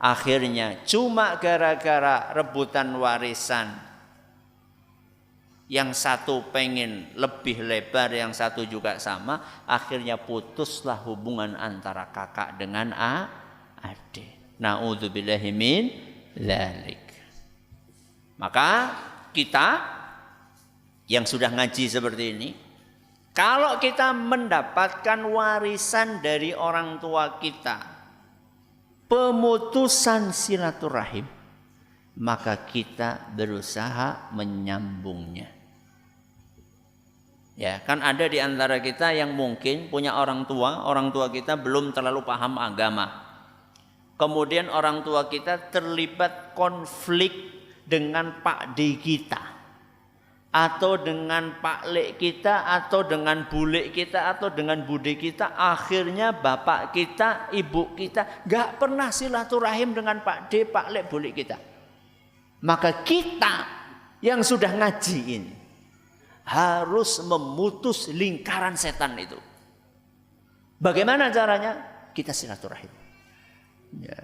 Akhirnya cuma gara-gara rebutan warisan, yang satu pengen lebih lebar, yang satu juga sama, akhirnya putuslah hubungan antara kakak dengan adik. Na'udzubillahi min dzalik. Maka kita yang sudah ngaji seperti ini, kalau kita mendapatkan warisan dari orang tua kita, pemutusan silaturahim, maka kita berusaha menyambungnya. Ya, kan ada di antara kita yang mungkin punya orang tua kita belum terlalu paham agama. Kemudian orang tua kita terlibat konflik dengan Pak D kita, atau dengan Pak Lek kita, atau dengan Bule kita, atau dengan Bude kita. Akhirnya bapak kita, ibu kita gak pernah silaturahim dengan Pak D, Pak Lek, Bule kita. Maka kita yang sudah ngaji ini harus memutus lingkaran setan itu. Bagaimana caranya? Kita silaturahim. Ya.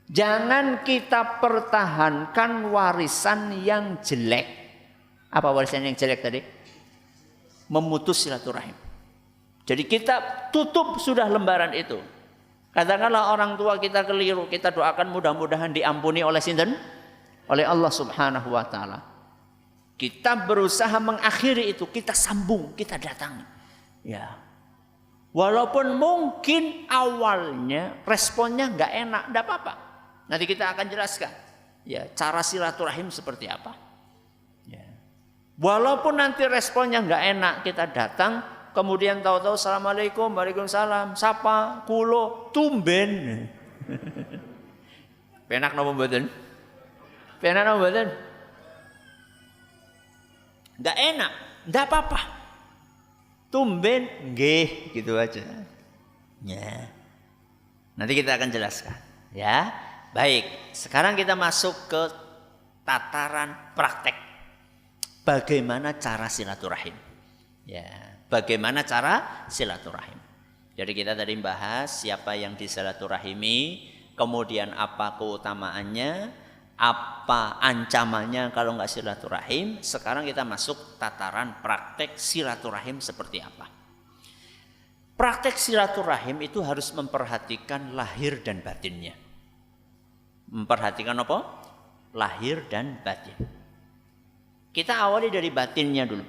Jangan kita pertahankan warisan yang jelek. Apa warisan yang jelek tadi? Memutus silaturahim. Jadi kita tutup sudah lembaran itu. Katakanlah orang tua kita keliru, kita doakan mudah-mudahan diampuni oleh sinten? Oleh Allah Subhanahu wa taala. Kita berusaha mengakhiri itu, kita sambung, kita datangi. Ya. Walaupun mungkin awalnya responnya nggak enak, enggak apa-apa. Nanti kita akan jelaskan. Ya, cara silaturahim seperti apa. Ya. Walaupun nanti responnya nggak enak, kita datang, kemudian tahu-tahu assalamualaikum, waalaikumsalam, sapa, kulo, tumben. Penak napa mboten? Penak napa mboten? Nggak enak, nggak apa-apa. Tumben, nggih, gitu aja. Ya. Nanti kita akan jelaskan. Ya, baik. Sekarang kita masuk ke tataran praktek. Bagaimana cara silaturahim? Ya, bagaimana cara silaturahim? Jadi kita tadi bahas siapa yang disilaturahimi, kemudian apa keutamaannya, apa ancamannya kalau nggak silaturahim. Sekarang kita masuk tataran praktek silaturahim seperti apa. Praktek silaturahim itu harus memperhatikan lahir dan batinnya. Memperhatikan apa? Lahir dan batin. Kita awali dari batinnya dulu.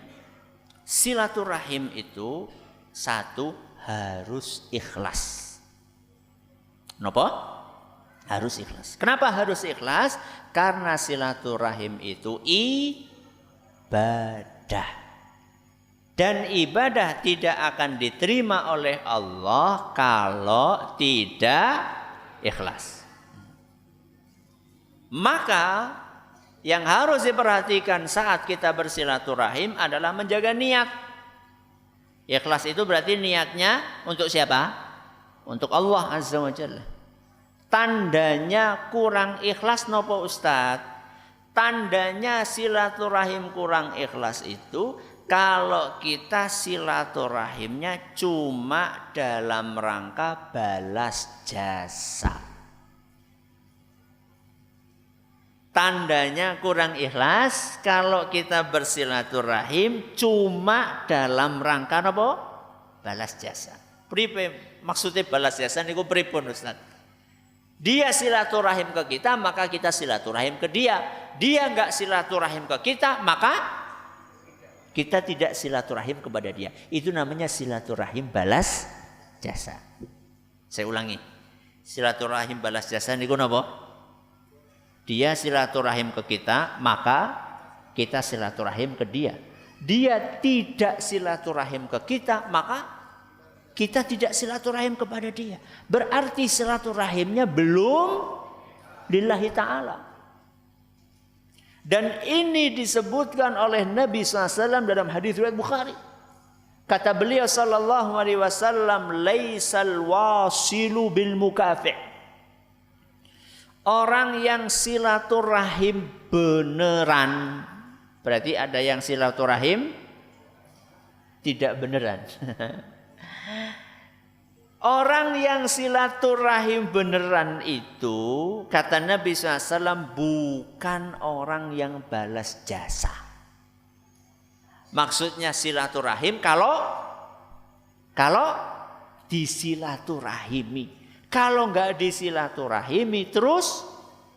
Silaturahim itu satu, harus ikhlas. Napa? Harus ikhlas. Kenapa harus ikhlas? Karena silaturahim itu ibadah. Dan ibadah tidak akan diterima oleh Allah kalau tidak ikhlas. Maka yang harus diperhatikan saat kita bersilaturahim adalah menjaga niat. Ikhlas itu berarti niatnya untuk siapa? Untuk Allah Azza wa Jalla. Tandanya kurang ikhlas nopo Ustaz? Tandanya silaturahim kurang ikhlas itu kalau kita silaturahimnya cuma dalam rangka balas jasa. Tandanya kurang ikhlas kalau kita bersilaturahim cuma dalam rangka nopo? Balas jasa. Pripe maksudnya balas jasa niku pripun Ustaz? Dia silaturahim ke kita, maka kita silaturahim ke dia. Dia enggak silaturahim ke kita, maka kita tidak silaturahim kepada dia. Itu namanya silaturahim balas jasa. Saya ulangi. Silaturahim balas jasa niku napa? Dia silaturahim ke kita, maka kita silaturahim ke dia. Dia tidak silaturahim ke kita, maka kita tidak silaturahim kepada dia. Berarti silaturahimnya belum lillahi ta'ala. Dan ini disebutkan oleh Nabi SAW dalam hadis riwayat Bukhari. Kata beliau sallallahu alaihi wasallam, laisal wasilu bil mukafi'. Orang yang silaturahim beneran. Berarti ada yang silaturahim tidak beneran. Orang yang silaturahim beneran itu, kata Nabi SAW, bukan orang yang balas jasa. Maksudnya silaturahim kalau disilaturahimi. Kalau nggak disilaturahimi terus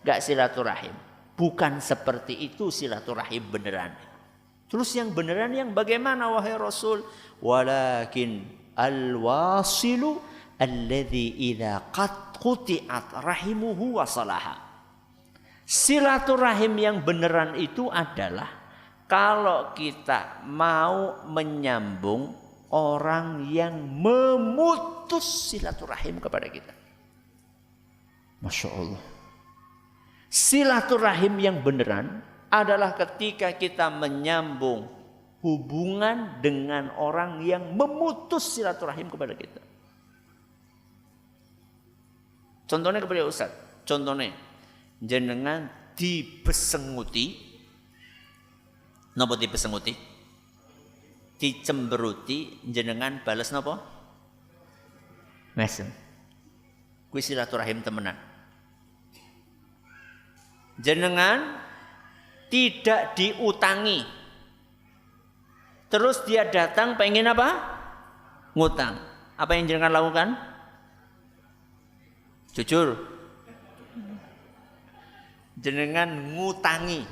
nggak silaturahim. Bukan seperti itu silaturahim beneran. Terus yang beneran yang bagaimana wahai Rasul? Walakin al-wasilu alladzi idza qad quti'at rahimuhu wa salaha. Silaturahim yang beneran itu adalah kalau kita mau menyambung orang yang memutus silaturahim kepada kita. Masya Allah. Silaturahim yang beneran adalah ketika kita menyambung hubungan dengan orang yang memutus silaturahim kepada kita. Contohnya kepada Ustaz. Contohnya, jenengan dibesenguti. Napa dibesenguti? Dicemberuti, jenengan balas napa? Mesem. Kuwi silaturahim temenan. Jenengan tidak diutangi. Terus dia datang pengen apa? Ngutang. Apa yang jenengan lakukan? Jujur. Jenengan ngutangi.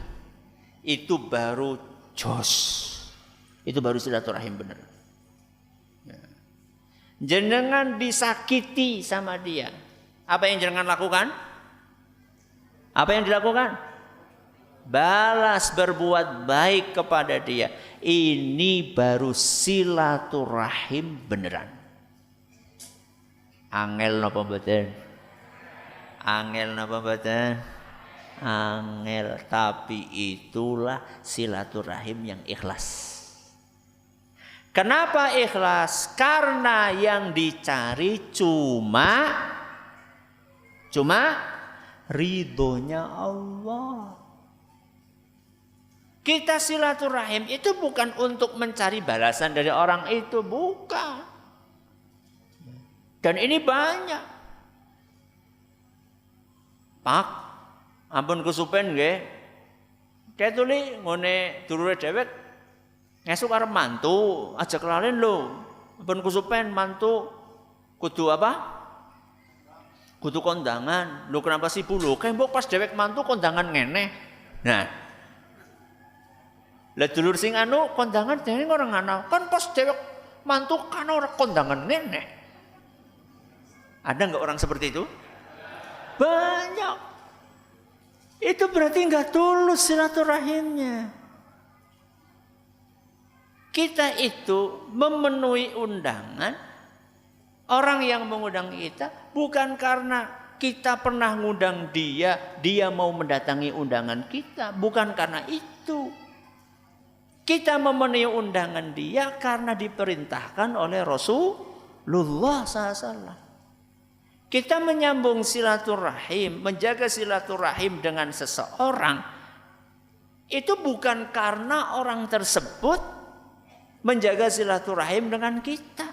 Itu baru jos. Itu baru silaturahim benar. Jenengan disakiti sama dia. Apa yang jenengan lakukan? Apa yang dilakukan? Balas berbuat baik kepada dia. Ini baru silaturahim beneran. Angel napa mboten? Angel napa mboten? Angel, tapi itulah silaturahim yang ikhlas. Kenapa ikhlas? Karena yang dicari cuma ridhonya Allah. Kita silaturahim itu bukan untuk mencari balasan dari orang itu, bukan. Dan ini banyak. Pak, ampun kesupen nggih. Ketuli ngene dulure dhewek ngesuk arep mantu, aja kelalen lho. Ampun kesupen mantu kudu apa? Kudu kondangan. Lho kenapa sih Bu? Lho kembok pas dhewek mantu kondangan ngene. Nah. Lah dulur sing anu kondangan dene ora ngono. Kan pas dhewek mantu kan ora kondangan ngene. Ada enggak orang seperti itu? Banyak. Itu berarti enggak tulus silaturahimnya. Kita itu memenuhi undangan. Orang yang mengundang kita bukan karena kita pernah ngundang dia, dia mau mendatangi undangan kita. Bukan karena itu. Kita memenuhi undangan dia karena diperintahkan oleh Rasulullah SAW. Kita menyambung silaturahim, menjaga silaturahim dengan seseorang. Itu bukan karena orang tersebut menjaga silaturahim dengan kita.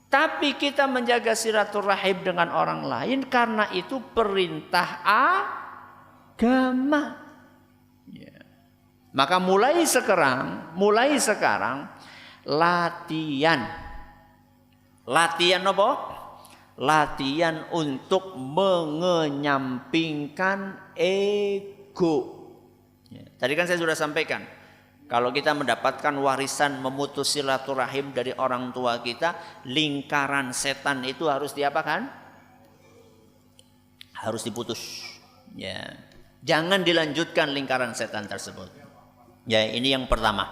Tapi kita menjaga silaturahim dengan orang lain karena itu perintah agama. Ya. Maka mulai sekarang latihan. Latihan apa? Latihan untuk mengenyampingkan ego. Ya. Tadi kan saya sudah sampaikan. Kalau kita mendapatkan warisan memutus silaturahim dari orang tua kita, lingkaran setan itu harus diapakan? Harus diputus. Ya. Jangan dilanjutkan lingkaran setan tersebut. Ya, ini yang pertama.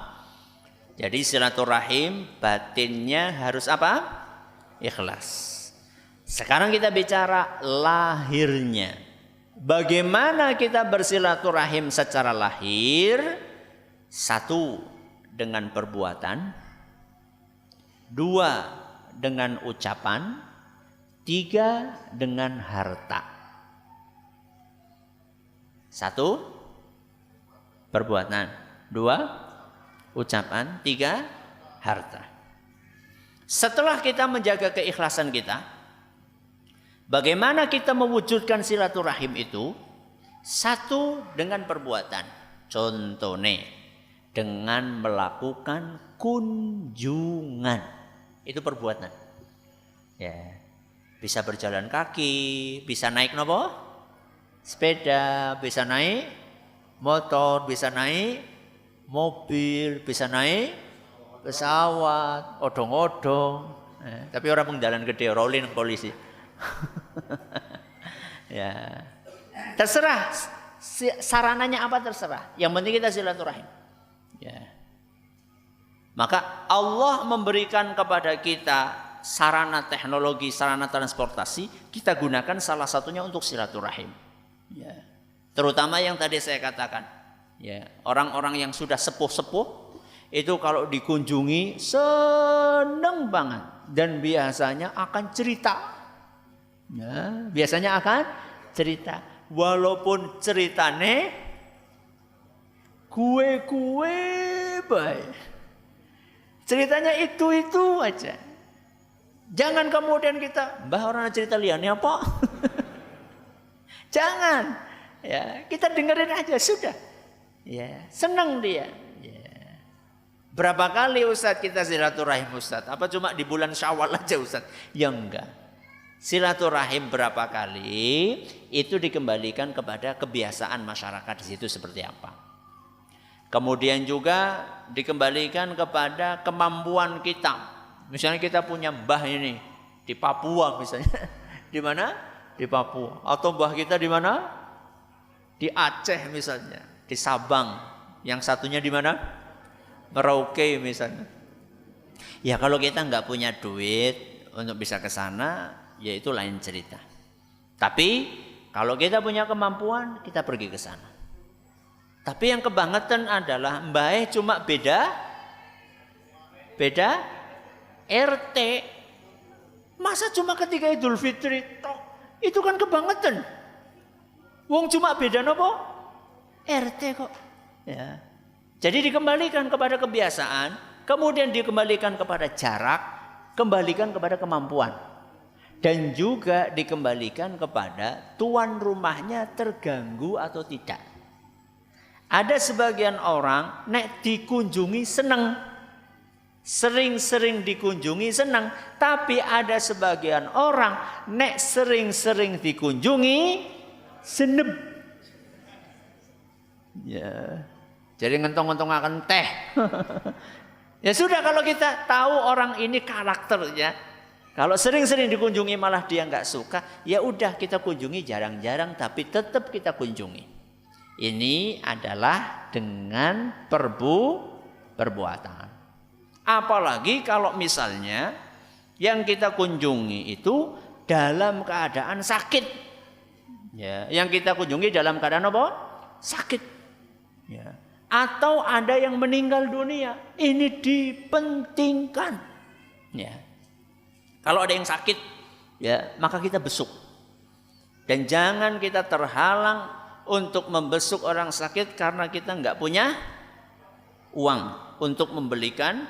Jadi silaturahim batinnya harus apa? Ikhlas. Sekarang kita bicara lahirnya. Bagaimana kita bersilaturahim secara lahir? 1 dengan perbuatan, 2 dengan ucapan, 3 dengan harta. 1 perbuatan, 2 ucapan, 3 harta. Setelah kita menjaga keikhlasan kita, bagaimana kita mewujudkan silaturahim itu? 1 dengan perbuatan. Contohnya dengan melakukan kunjungan. Itu perbuatan. Ya. Bisa berjalan kaki, bisa naik nopo? Sepeda, bisa naik motor, bisa naik mobil, bisa naik pesawat, odong-odong. Tapi orang pengjalan gede, rolling polisi. Ya. Terserah sarananya apa terserah. Yang penting kita silaturahim. Maka Allah memberikan kepada kita sarana teknologi, sarana transportasi, kita gunakan salah satunya untuk silaturahim. Ya. Terutama yang tadi saya katakan, ya, orang-orang yang sudah sepuh-sepuh itu kalau dikunjungi seneng banget dan biasanya akan cerita. Ya, biasanya akan cerita, walaupun ceritane kue-kue baik. Ceritanya itu aja. Jangan kemudian kita, mbah orang cerita liane apa? Jangan. Ya, kita dengerin aja sudah. Ya, senang dia. Ya. Berapa kali Ustadz kita silaturahim Ustadz? Apa cuma di bulan Syawal aja Ustadz? Ya enggak. Silaturahim berapa kali itu dikembalikan kepada kebiasaan masyarakat di situ seperti apa. Kemudian juga dikembalikan kepada kemampuan kita. Misalnya kita punya mbah ini di Papua misalnya. Di mana? Di Papua. Atau mbah kita di mana? Di Aceh misalnya, di Sabang. Yang satunya di mana? Merauke misalnya. Ya kalau kita nggak punya duit untuk bisa ke sana, ya itu lain cerita. Tapi kalau kita punya kemampuan, kita pergi ke sana. Tapi yang kebangetan adalah mbah cuma beda RT. Masa cuma ketika Idul Fitri toh? Itu kan kebangetan. Wong cuma beda nopo? RT kok. Ya. Jadi dikembalikan kepada kebiasaan, kemudian dikembalikan kepada jarak, kembalikan kepada kemampuan. Dan juga dikembalikan kepada tuan rumahnya terganggu atau tidak. Ada sebagian orang nek dikunjungi seneng, sering-sering dikunjungi seneng, tapi ada sebagian orang nek sering-sering dikunjungi senep. Ya, jadi ngentong-ngentong akan teh. Ya sudah kalau kita tahu orang ini karakternya, kalau sering-sering dikunjungi malah dia nggak suka, ya udah kita kunjungi jarang-jarang, tapi tetap kita kunjungi. Ini adalah dengan perbuatan. Apalagi kalau misalnya yang kita kunjungi itu dalam keadaan sakit. Ya, yang kita kunjungi dalam keadaan apa? Sakit. Ya. Atau ada yang meninggal dunia. Ini dipentingkan. Ya. Kalau ada yang sakit, ya maka kita besuk. Dan jangan kita terhalang untuk membesuk orang sakit karena kita nggak punya uang untuk membelikan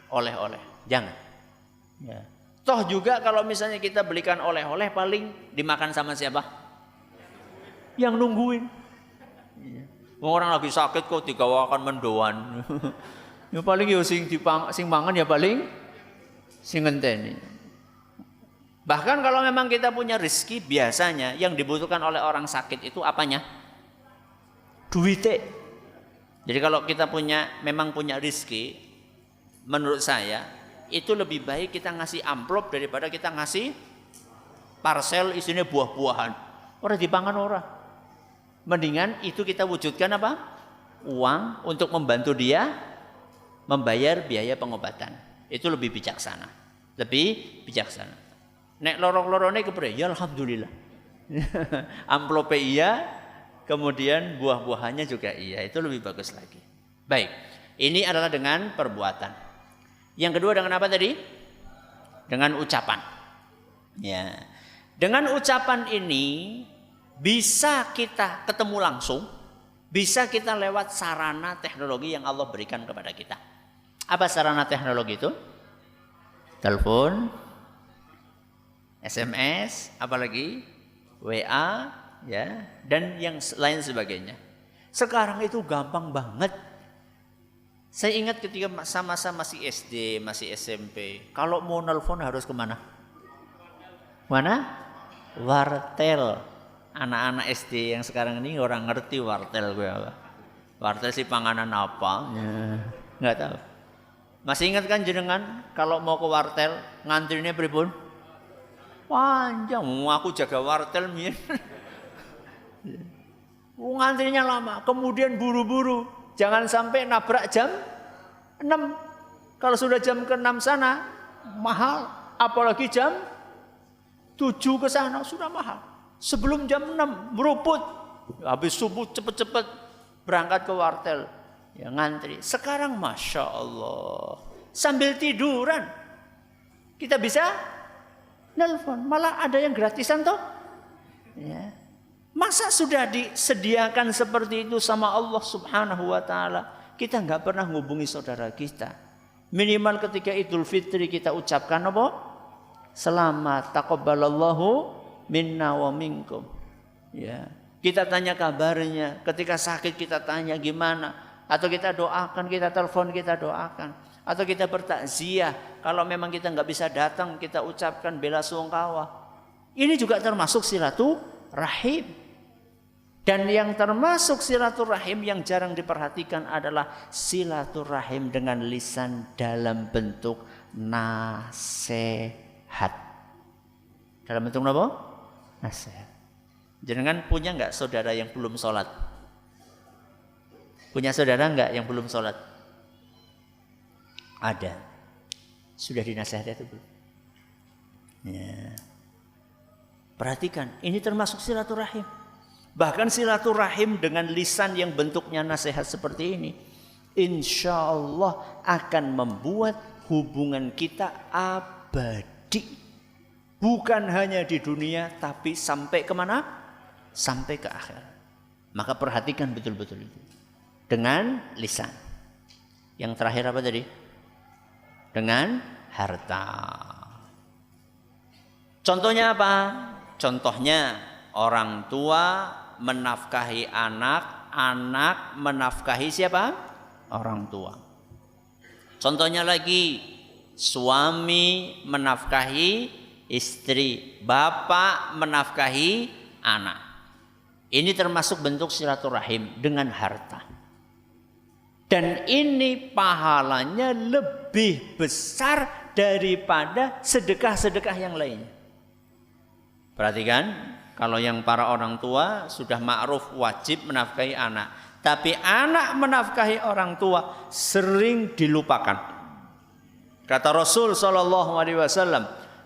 oleh-oleh. Jangan. Ya. Toh juga kalau misalnya kita belikan oleh-oleh paling dimakan sama siapa? Yang nungguin. Ya. Orang lagi sakit kok digawakan mendoan. Ya paling ya sing mangan ya paling sing ngenteni. Bahkan kalau memang kita punya rezeki, biasanya yang dibutuhkan oleh orang sakit itu apanya? Duitnya. Jadi kalau kita memang punya rezeki, menurut saya itu lebih baik kita ngasih amplop daripada kita ngasih parcel isinya buah-buahan. Orang dipangan orang. Mendingan itu kita wujudkan apa? Uang untuk membantu dia membayar biaya pengobatan. Itu lebih bijaksana. Lebih bijaksana. Nek lorong-lorongnya kepada, ya alhamdulillah. Amplope iya, kemudian buah-buahannya juga iya. Itu lebih bagus lagi. Baik, ini adalah dengan perbuatan. Yang kedua dengan apa tadi? Dengan ucapan. Ya, dengan ucapan ini bisa kita ketemu langsung, bisa kita lewat sarana teknologi yang Allah berikan kepada kita. Apa sarana teknologi itu? Telepon, SMS, apalagi WA, ya, dan yang lain sebagainya. Sekarang itu gampang banget. Saya ingat ketika sama-sama masih SD, masih SMP, kalau mau nelpon harus kemana? Mana? Wartel. Anak-anak SD yang sekarang ini orang ngerti wartel gue apa. Wartel sih panganan apa? Ya, nggak tahu. Masih ingat kan jenengan kalau mau ke wartel ngantrinya pripun? Panjang, aku jaga wartel mir. Ngantrinya lama, kemudian buru-buru. Jangan sampai nabrak jam 6. Kalau sudah jam ke-6 sana, mahal. Apalagi jam 7 ke sana, sudah mahal. Sebelum jam 6, meruput. Habis subuh cepet-cepet berangkat ke wartel. Ya ngantri. Sekarang Masya Allah. Sambil tiduran. Kita bisa nelpon. Malah ada yang gratisan toh. Ya. Masa sudah disediakan seperti itu sama Allah Subhanahu wa ta'ala. Kita nggak pernah hubungi saudara kita. Minimal ketika Idul Fitri kita ucapkan apa? Selamat taqabbalallahu minna wa minkum. Ya. Kita tanya kabarnya, ketika sakit kita tanya gimana, atau kita doakan, kita telepon, kita doakan, atau kita bertakziah. Kalau memang kita nggak bisa datang, kita ucapkan bela sungkawa. Ini juga termasuk silaturahim. Dan yang termasuk silaturahim yang jarang diperhatikan adalah silaturahim dengan lisan dalam bentuk nasihat. Dalam bentuk apa? Nasihat. Jangan punya nggak saudara yang belum sholat? Punya saudara nggak yang belum sholat? Ada. Sudah dinasihati atau belum? Ya. Perhatikan, ini termasuk silaturahim. Bahkan silaturahim dengan lisan yang bentuknya nasihat seperti ini, insya Allah akan membuat hubungan kita abadi. Bukan hanya di dunia, tapi sampai kemana? Sampai ke akhir. Maka perhatikan betul-betul itu. Dengan lisan. Yang terakhir apa tadi? Dengan harta. Contohnya apa? Contohnya orang tua menafkahi anak, anak menafkahi siapa? Orang tua. Contohnya lagi, suami menafkahi istri, bapak menafkahi anak. Ini termasuk bentuk silaturahim dengan harta. Dan ini pahalanya lebih besar daripada sedekah-sedekah yang lainnya. Perhatikan. Kalau yang para orang tua sudah ma'ruf wajib menafkahi anak. Tapi anak menafkahi orang tua sering dilupakan. Kata Rasul SAW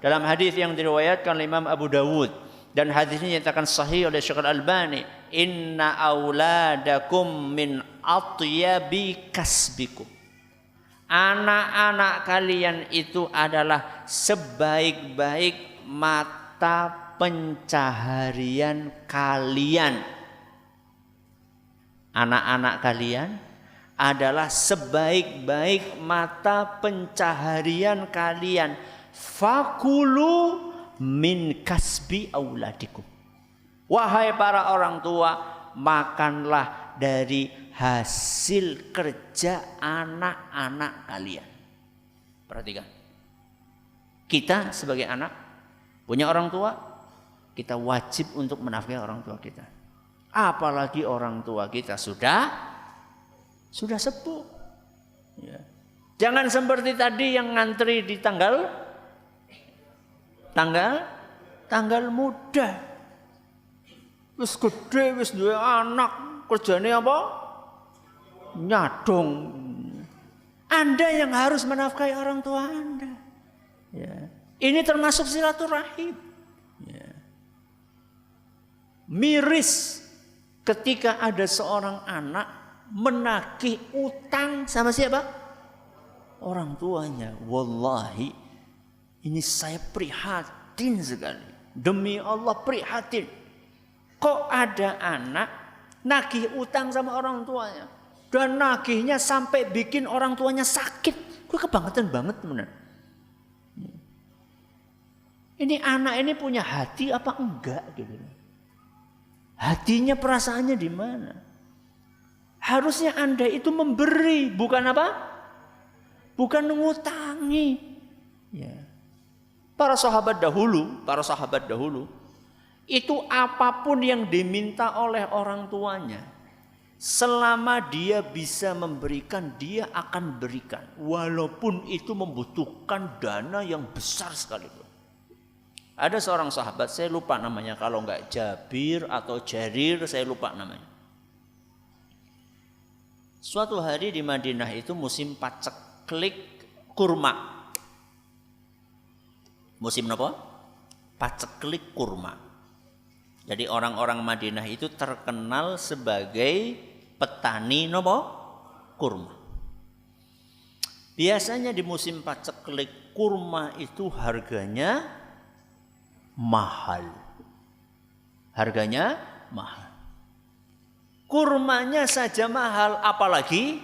dalam hadis yang diriwayatkan oleh Imam Abu Dawud. Dan hadis ini dinyatakan sahih oleh Syekh Al-Albani. Inna auladakum min atyabi kasbikum. Anak-anak kalian itu adalah sebaik-baik mata pencaharian kalian. Anak-anak kalian adalah sebaik-baik mata pencaharian kalian. Fakulu min kasbi auladikum. Wahai para orang tua, makanlah dari hasil kerja anak-anak kalian. Perhatikan. Kita sebagai anak punya orang tua, kita wajib untuk menafkahi orang tua kita. Apalagi orang tua kita sudah sepuh. Ya. Jangan seperti tadi yang ngantri di tanggal muda. Wis gede, wis duwe anak, kerjane apa? Nyadong. Anda yang harus menafkahi orang tua Anda. Ya. Ini termasuk silaturahim. Ya. Miris ketika ada seorang anak menagih utang sama siapa? Orang tuanya. Wallahi, ini saya prihatin sekali. Demi Allah prihatin. Kok ada anak nagih utang sama orang tuanya? Dan nagihnya sampai bikin orang tuanya sakit. Gue kebangetan banget teman. Ini anak ini punya hati apa enggak gitu. Hatinya, perasaannya di mana? Harusnya Anda itu memberi, bukan apa? Bukan mengutangi. Ya. Para sahabat dahulu itu apapun yang diminta oleh orang tuanya, selama dia bisa memberikan, dia akan berikan, walaupun itu membutuhkan dana yang besar sekalipun. Ada seorang sahabat, saya lupa namanya, kalau enggak Jabir atau Jarir, saya lupa namanya. Suatu hari di Madinah itu musim paceklik kurma. Musim apa? Paceklik kurma. Jadi orang-orang Madinah itu terkenal sebagai petani nopo? Kurma. Biasanya di musim paceklik kurma itu harganya mahal. Harganya mahal. Kurmanya saja mahal, apalagi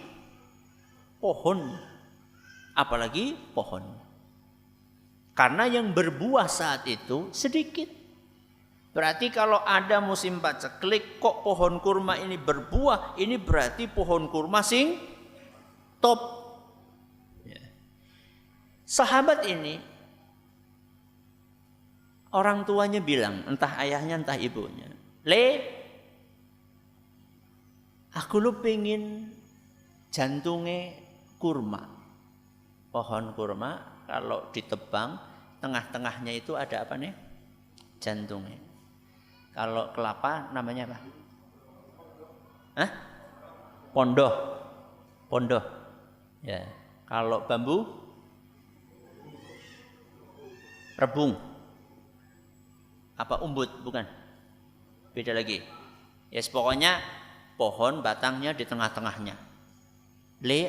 pohon. Apalagi pohon. Karena yang berbuah saat itu sedikit. Berarti kalau ada musim paceklik kok pohon kurma ini berbuah, ini berarti pohon kurma sing top. Ya. Sahabat ini orang tuanya bilang, entah ayahnya entah ibunya, aku lu pengen jantungnya kurma. Pohon kurma kalau ditebang tengah-tengahnya itu ada apa nih? Jantungnya. Kalau kelapa namanya apa? Hah? Pondoh. Pondoh. Ya. Kalau bambu? Rebung. Apa umbut? Bukan. Beda lagi. Yes, pokoknya pohon batangnya di tengah-tengahnya.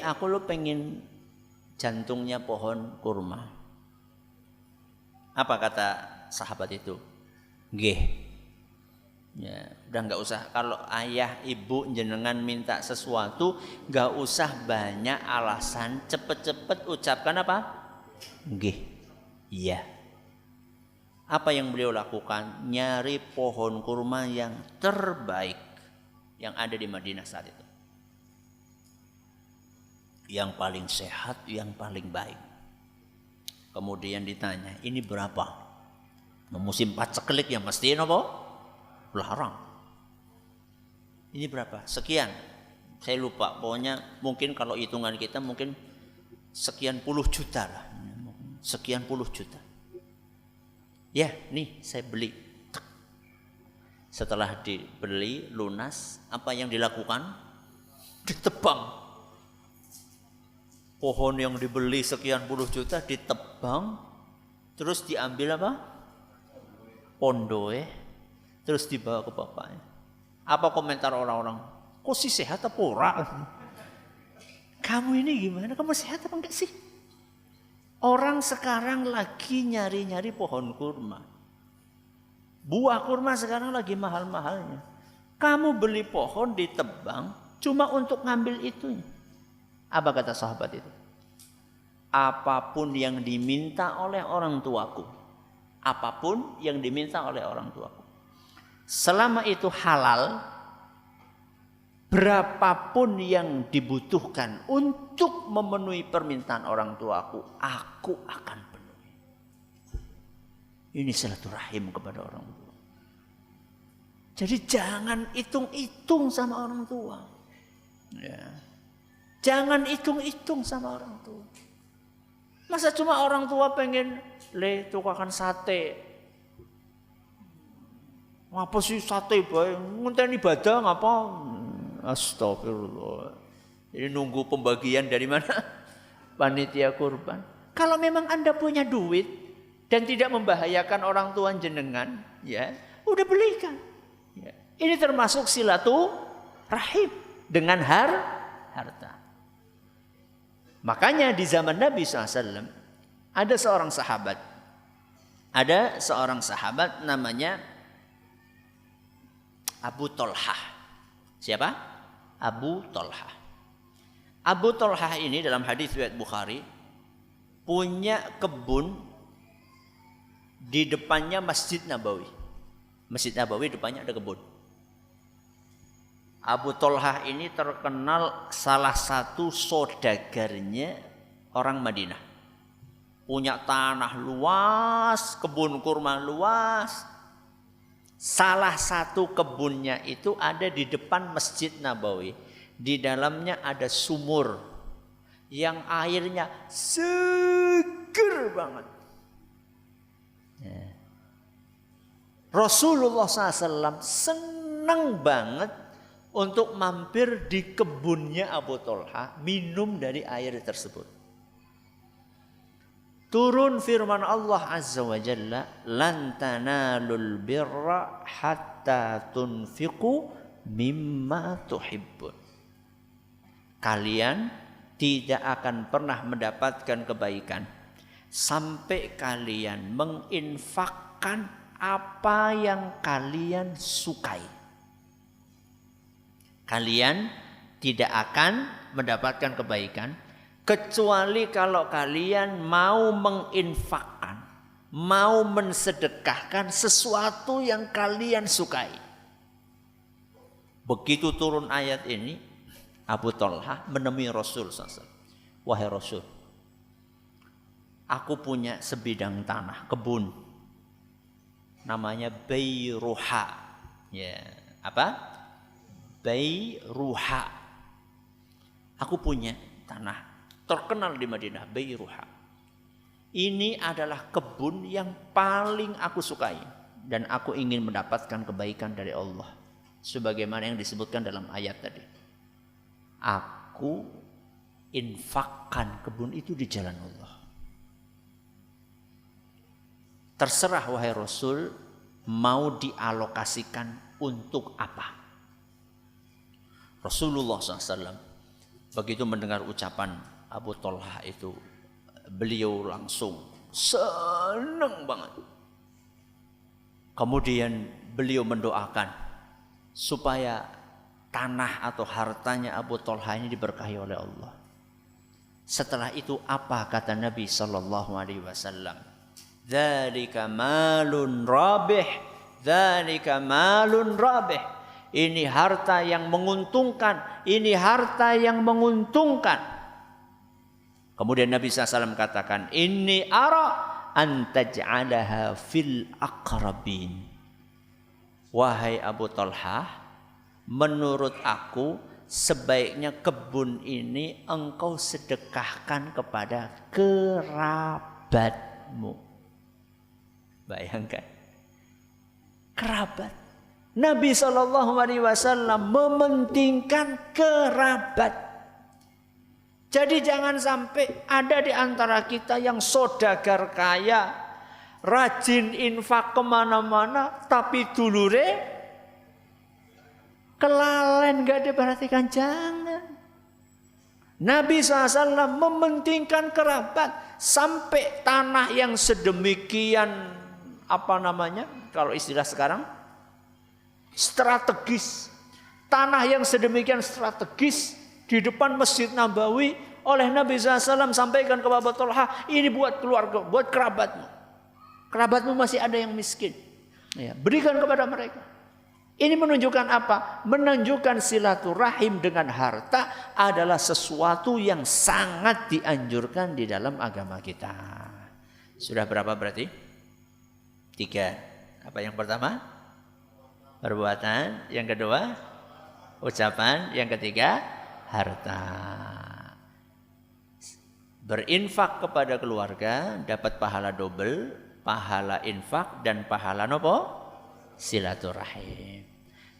Aku lo pengen jantungnya pohon kurma. Apa kata sahabat itu? Nggih. Ya, udah nggak usah. Kalau ayah ibu jenengan minta sesuatu, nggak usah banyak alasan. Cepet-cepet ucapkan apa? Nggih. Iya. Apa yang beliau lakukan? Nyari pohon kurma yang terbaik yang ada di Madinah saat itu. Yang paling sehat, yang paling baik. Kemudian ditanya, ini berapa? Musim paceklik yang mesti apa? Larang. Ini berapa? Sekian. Saya lupa. Pokoknya mungkin kalau hitungan kita mungkin sekian puluh juta lah. Sekian puluh juta. Ya, nih saya beli. Setelah dibeli lunas, apa yang dilakukan? Ditebang. Pohon yang dibeli sekian puluh juta ditebang, terus diambil apa? Pondoe, terus dibawa ke bapaknya. Apa komentar orang-orang? Kok sih sehat apa ora? Kamu ini gimana? Kamu sehat apa enggak sih? Orang sekarang lagi nyari-nyari pohon kurma. Buah kurma sekarang lagi mahal-mahalnya. Kamu beli pohon ditebang cuma untuk ngambil itunya. Apa kata sahabat itu? Apapun yang diminta oleh orang tuaku. Apapun yang diminta oleh orang tuaku. Selama itu halal, berapapun yang dibutuhkan untuk memenuhi permintaan orang tuaku, aku akan penuhi. Ini silaturahim kepada orang tua. Jadi jangan hitung-hitung sama orang tua. Ya. Jangan hitung-hitung sama orang tua. Masa cuma orang tua pengen tukakan sate. Ngapa sih sate bae? Ngenteni ibadah ngapa? Astagfirullah. Jadi nunggu pembagian dari mana? Panitia kurban. Kalau memang Anda punya duit dan tidak membahayakan orang tua jenengan, ya, udah belikan. Ya. Ini termasuk silaturahim dengan harta. Makanya di zaman Nabi SAW ada seorang sahabat namanya Abu Tolhah. Siapa? Abu Tolhah. Abu Tolhah ini dalam hadis riwayat Bukhari punya kebun di depannya Masjid Nabawi. Masjid Nabawi depannya ada kebun. Abu Tolhah ini terkenal salah satu saudagarnya orang Madinah. Punya tanah luas, kebun kurma luas. Salah satu kebunnya itu ada di depan Masjid Nabawi. Di dalamnya ada sumur yang airnya seger banget. Ya. Rasulullah SAW senang banget untuk mampir di kebunnya Abu Tolhah, minum dari air tersebut. turun firman Allah Azza wa Jalla, lan tanalul birra hatta tunfiqu mimma tuhibbun. Kalian tidak akan pernah mendapatkan kebaikan sampai kalian menginfakkan apa yang kalian sukai. Kalian tidak akan mendapatkan kebaikan kecuali kalau kalian mau menginfakkan, mau mensedekahkan sesuatu yang kalian sukai. Begitu turun ayat ini, Abu Talha menemui Rasul SAW. Wahai Rasul, aku punya sebidang tanah, kebun. Namanya Bayruha. Ya, apa? Bayruha. Aku punya tanah terkenal di Madinah, Bayruha. Ini adalah kebun yang paling aku sukai dan aku ingin mendapatkan kebaikan dari Allah, sebagaimana yang disebutkan dalam ayat tadi. Aku infakkan kebun itu di jalan Allah. Terserah wahai Rasul, mau dialokasikan untuk apa? Rasulullah SAW begitu mendengar ucapan Abu Talha itu, beliau langsung senang banget. Kemudian beliau mendoakan supaya tanah atau hartanya Abu Talha ini diberkahi oleh Allah. Setelah itu apa kata Nabi sallallahu alaihi wasallam? Dzalika malun rabih, dzalika malun rabih. Ini harta yang menguntungkan, ini harta yang menguntungkan. Kemudian Nabi SAW katakan, inni ara an taj'alaha fil aqrabin. Wahai Abu Talha, menurut aku sebaiknya kebun ini engkau sedekahkan kepada kerabatmu. Bayangkan, kerabat. Nabi SAW mementingkan kerabat. Jadi jangan sampai ada di antara kita yang saudagar kaya, rajin infak kemana-mana, tapi dulure kelalen, gak diperhatikan. Jangan. Nabi SAW mementingkan kerabat sampai tanah yang sedemikian, kalau istilah sekarang, strategis. Tanah yang sedemikian strategis di depan Masjid Nabawi oleh Nabi SAW sampaikan kepada Abu Talha, ini buat keluarga, buat kerabatmu. Kerabatmu masih ada yang miskin, ya, berikan kepada mereka. Ini menunjukkan apa? Menunjukkan silaturahim dengan harta adalah sesuatu yang sangat dianjurkan di dalam agama kita. Sudah berapa berarti? 3. Apa yang pertama? Perbuatan. Yang kedua? Ucapan. Yang ketiga? Harta. Berinfak kepada keluarga dapat pahala double, pahala infak dan pahala nopo? Silaturahim.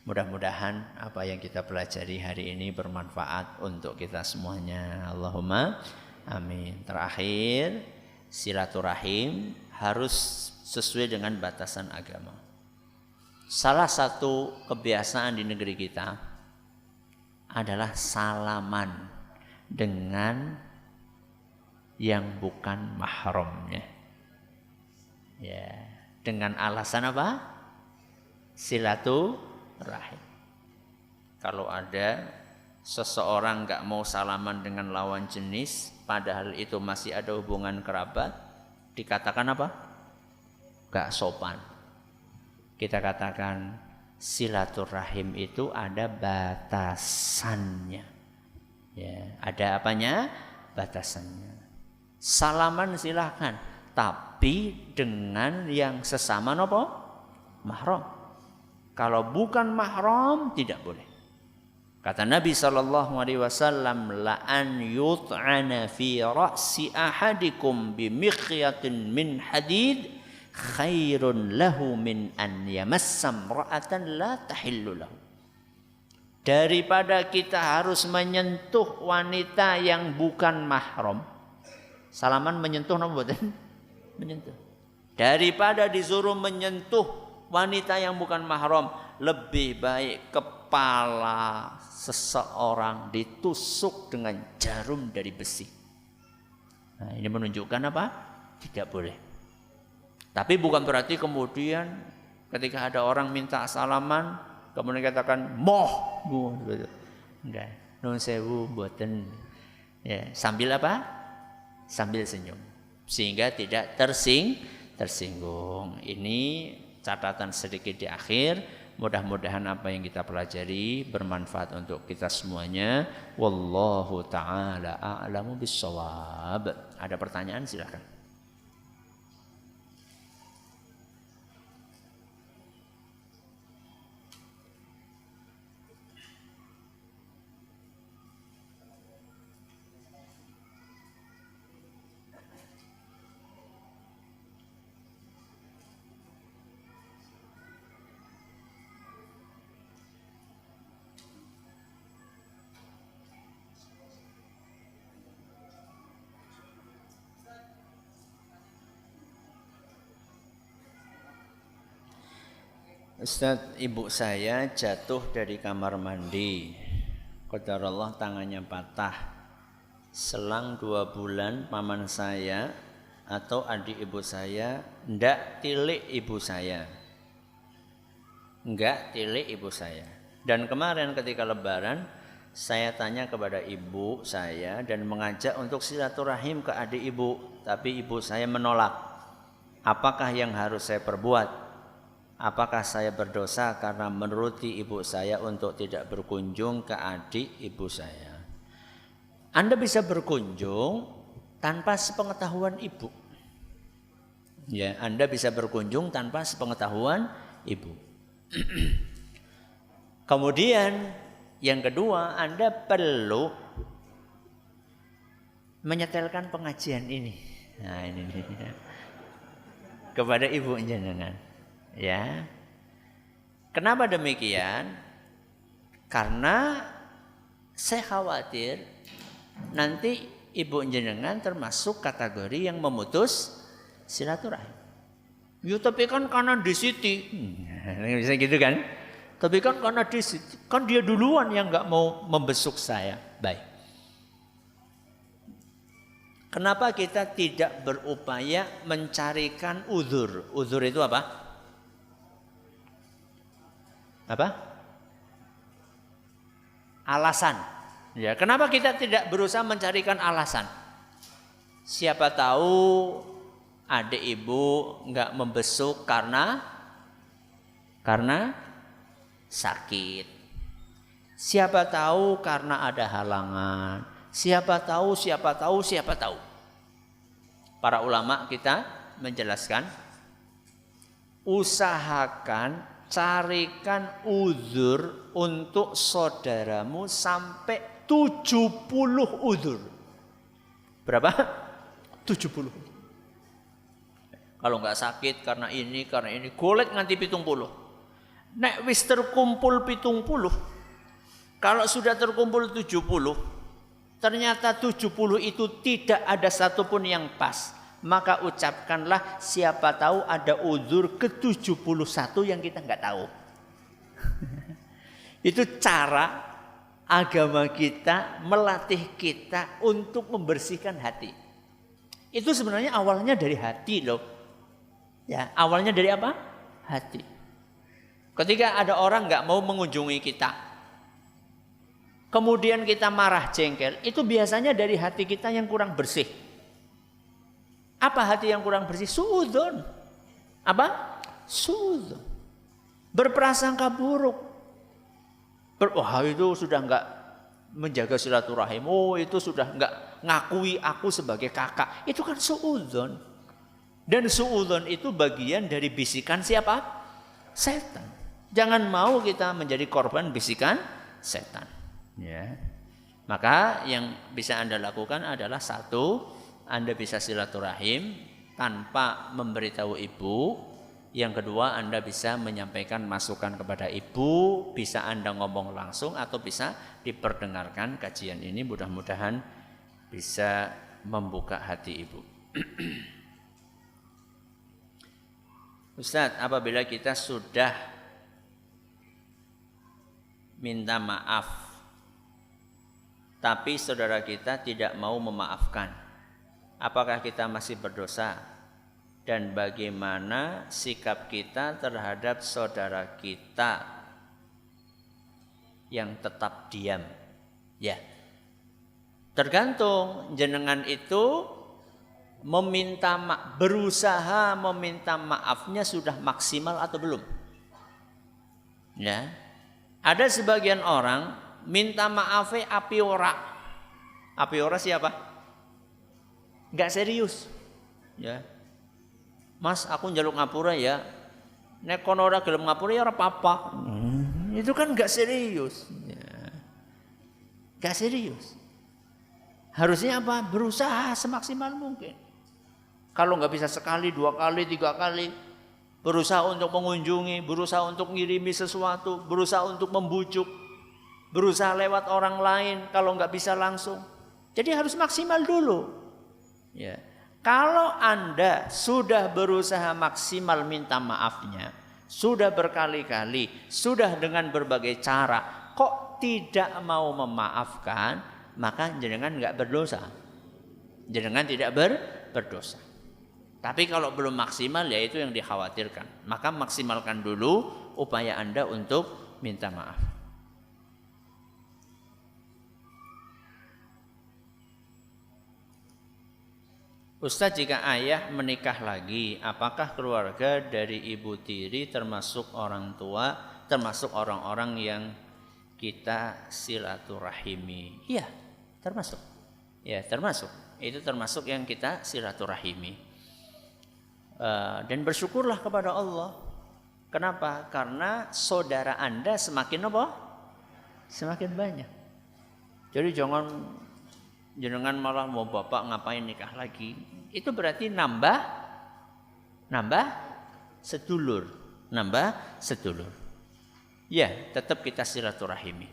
Mudah-mudahan apa yang kita pelajari hari ini bermanfaat untuk kita semuanya. Allahumma amin. Terakhir, silaturahim harus sesuai dengan batasan agama. Salah satu kebiasaan di negeri kita adalah salaman dengan yang bukan mahramnya. Ya, dengan alasan apa? Silaturahim. Kalau ada seseorang gak mau salaman dengan lawan jenis, padahal itu masih ada hubungan kerabat, dikatakan apa? Gak sopan. Kita katakan silaturahim itu ada batasannya. Ya, ada apanya? Batasannya. Salaman silahkan, tapi dengan yang sesama nopo? Mahram. Kalau bukan mahram tidak boleh. Kata Nabi SAW, la an yut'ana fi ra'si ahadikum bi mikhyatin min hadid khairun lahu min an yamassam ra'atan la tahillu lahu. Daripada kita harus menyentuh wanita yang bukan mahram Salaman menyentuh napa mboten? Menyentuh. Daripada disuruh menyentuh wanita yang bukan mahram, lebih baik kepala seseorang ditusuk dengan jarum dari besi. Nah, ini menunjukkan apa? Tidak boleh. Tapi bukan berarti kemudian ketika ada orang minta salaman, kemudian katakan moh, enggak. Nun sewu mboten. Ya, sambil apa? Sambil senyum. Sehingga tidak tersinggung. Ini catatan sedikit di akhir. Mudah-mudahan apa yang kita pelajari bermanfaat untuk kita semuanya. Wallahu ta'ala a'lamu bissawab. Ada pertanyaan silakan. Ustaz, ibu saya jatuh dari kamar mandi. Qadarullah tangannya patah. Selang 2 bulan paman saya atau adik ibu saya ndak tilik ibu saya. Enggak tilik ibu saya. Dan kemarin ketika lebaran saya tanya kepada ibu saya dan mengajak untuk silaturahim ke adik ibu, tapi ibu saya menolak. Apakah yang harus saya perbuat? Apakah saya berdosa karena menuruti ibu saya untuk tidak berkunjung ke adik ibu saya? Anda bisa berkunjung tanpa sepengetahuan ibu. Ya, Anda bisa berkunjung tanpa sepengetahuan ibu. Kemudian yang kedua, Anda perlu menyetelkan pengajian ini. Nah, ini kepada ibu jenengan. Ya, kenapa demikian? Karena saya khawatir nanti ibu jenengan termasuk kategori yang memutus silaturahim. Ya tapi kan karena di siti, bisa gitu kan? Tapi kan karena di siti, kan dia duluan yang nggak mau membesuk saya. Baik. Kenapa kita tidak berupaya mencarikan uzur? Uzur itu apa? Apa? Alasan. Ya, kenapa kita tidak berusaha mencarikan alasan? Siapa tahu adik ibu nggak membesuk karena sakit. Siapa tahu karena ada halangan. Siapa tahu. Para ulama kita menjelaskan, usahakan carikan uzur untuk saudaramu sampai 70 uzur. Berapa? 70. Kalau nggak sakit karena ini, golek nganti 70. Nek wis terkumpul 70, kalau sudah terkumpul 70, ternyata 70 itu tidak ada satupun yang pas. Maka ucapkanlah siapa tahu ada uzur ke-71 yang kita nggak tahu. Itu cara agama kita melatih kita untuk membersihkan hati. Itu sebenarnya awalnya dari hati loh. Ya, awalnya dari apa? Hati. Ketika ada orang nggak mau mengunjungi kita, kemudian kita marah jengkel, itu biasanya dari hati kita yang kurang bersih. Apa hati yang kurang bersih? Suudzon. Apa? Suudzon. Berprasangka buruk. Wah itu sudah enggak menjaga silaturahim. Oh itu sudah enggak ngakui aku sebagai kakak. Itu kan suudzon. Dan suudzon itu bagian dari bisikan siapa? Setan. Jangan mau kita menjadi korban bisikan setan. Ya. Maka yang bisa Anda lakukan adalah satu, Anda bisa silaturahim tanpa memberitahu ibu. Yang kedua, Anda bisa menyampaikan masukan kepada ibu. Bisa Anda ngomong langsung atau bisa diperdengarkan kajian ini. Mudah-mudahan bisa membuka hati ibu. Ustadz, apabila kita sudah minta maaf, tapi saudara kita tidak mau memaafkan, apakah kita masih berdosa? Dan bagaimana sikap kita terhadap saudara kita yang tetap diam? Ya, tergantung jenengan itu berusaha meminta maafnya sudah maksimal atau belum. Ya, ada sebagian orang minta maafnya api ora. Api ora siapa? Enggak serius. Ya, Mas, aku njaluk ngapura ya. Nek kono ora gelem ngapura ya ora apa-apa. Itu kan enggak serius. Ya. Enggak serius. Harusnya apa? Berusaha semaksimal mungkin. Kalau nggak bisa sekali, 2 kali, 3 kali, berusaha untuk mengunjungi, berusaha untuk ngirimi sesuatu, berusaha untuk membujuk, berusaha lewat orang lain. Kalau nggak bisa langsung, jadi harus maksimal dulu. Ya. Kalau Anda sudah berusaha maksimal minta maafnya, sudah berkali-kali, sudah dengan berbagai cara, kok tidak mau memaafkan, maka jenengan nggak berdosa. Jenengan tidak berdosa. Tapi kalau belum maksimal, ya itu yang dikhawatirkan. Maka maksimalkan dulu upaya Anda untuk minta maaf. Ustadz, jika ayah menikah lagi, apakah keluarga dari ibu tiri termasuk orang tua, termasuk orang-orang yang kita silaturahimi? Iya, termasuk. Ya, termasuk. Itu termasuk yang kita silaturahimi. Dan bersyukurlah kepada Allah. Kenapa? Karena saudara Anda semakin apa? Semakin banyak. Jadi jangan malah mau bapak ngapain nikah lagi. Itu berarti nambah sedulur. Ya, tetap kita silaturahimi.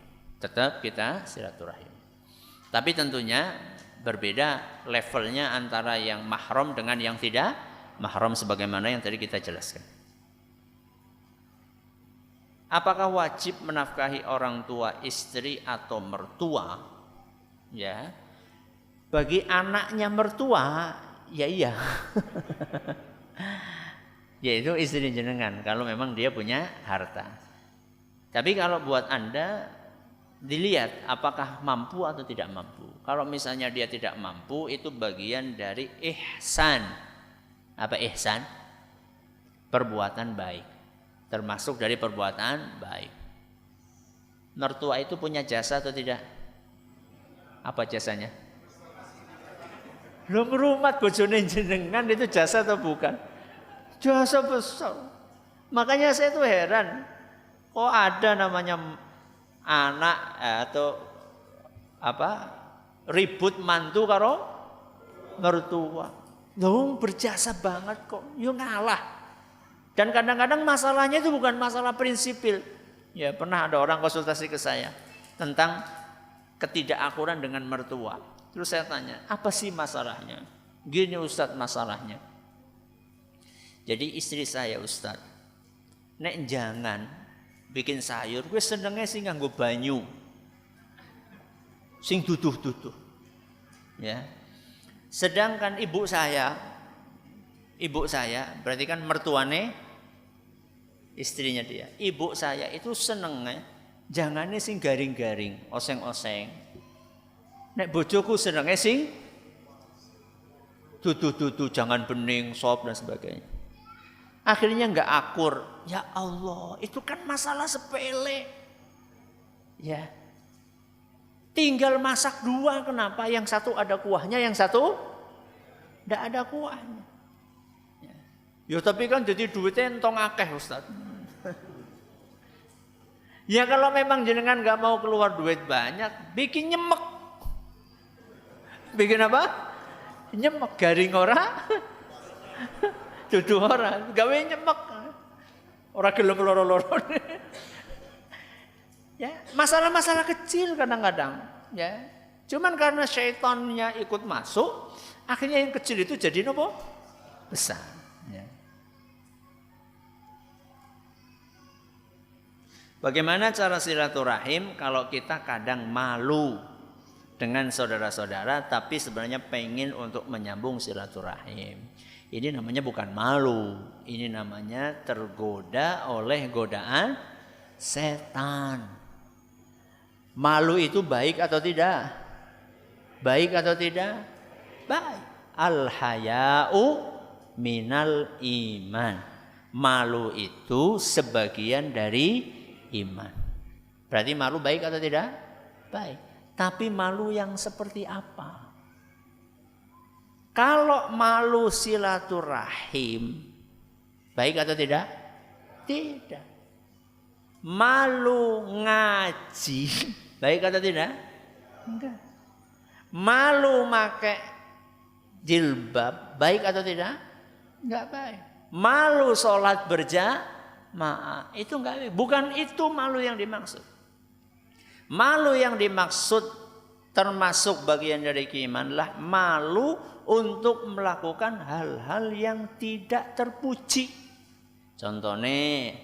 Tapi tentunya berbeda levelnya antara yang mahram dengan yang tidak mahram, sebagaimana yang tadi kita jelaskan. Apakah wajib menafkahi orang tua, istri atau mertua? Ya, bagi anaknya mertua, ya iya. Yaitu istri jenengan kalau memang dia punya harta. Tapi kalau buat Anda, dilihat apakah mampu atau tidak mampu. Kalau misalnya dia tidak mampu, itu bagian dari ihsan. Apa ihsan? Perbuatan baik. Termasuk dari perbuatan baik. Mertua itu punya jasa atau tidak? Apa jasanya? Lu ngrumat bojone jenengan itu jasa atau bukan? Jasa besar. Makanya saya tuh heran. Kok ada namanya anak atau ribut mantu karo mertua. Loh, berjasa banget kok, yo ngalah. Dan kadang-kadang masalahnya itu bukan masalah prinsipil. Ya, pernah ada orang konsultasi ke saya tentang ketidakakuran dengan mertua. Terus saya tanya, apa sih masalahnya? Gini Ustadz masalahnya. Jadi istri saya Ustadz, nek jangan bikin sayur, gue senengnya sih nganggo banyu, sing duduh-duduh. Ya. Sedangkan ibu saya berarti kan mertuane istrinya dia. Ibu saya itu senengnya jangannya sing garing-garing, oseng-oseng. Nek bojoku senengnya sing duduh-duduh, jangan bening, sop dan sebagainya. Akhirnya enggak akur. Ya Allah, itu kan masalah sepele. Ya. Tinggal masak 2, kenapa? Yang satu ada kuahnya, yang satu tidak ada kuahnya. Ya tapi kan jadi duitnya entong akeh Ustaz. Ya kalau memang jenengan nggak mau keluar duit banyak, bikin nyemek. Bikin apa? Nyemek, garing ora, duduh ora, gawe nyemek. Ora gelem loro-loro. Ya, masalah-masalah kecil kadang-kadang, ya. Cuman karena syaitannya ikut masuk, akhirnya yang kecil itu jadi apa? Besar. Ya. Bagaimana cara silaturahim kalau kita kadang malu dengan saudara-saudara tapi sebenarnya pengen untuk menyambung silaturahim. Ini namanya bukan malu, ini namanya tergoda oleh godaan setan. Malu itu baik atau tidak? Baik atau tidak? Baik. Al-haya'u minal iman. Malu itu sebagian dari iman. Berarti malu baik atau tidak? Baik. Tapi malu yang seperti apa? Kalau malu silaturahim, baik atau tidak? Tidak. Malu ngaji, baik atau tidak? Enggak. Malu pakai jilbab, baik atau tidak? Enggak baik. Malu sholat berjamaah, itu enggak baik. Bukan itu malu yang dimaksud. Malu yang dimaksud termasuk bagian dari keimanan lah malu untuk melakukan hal-hal yang tidak terpuji. Contohnya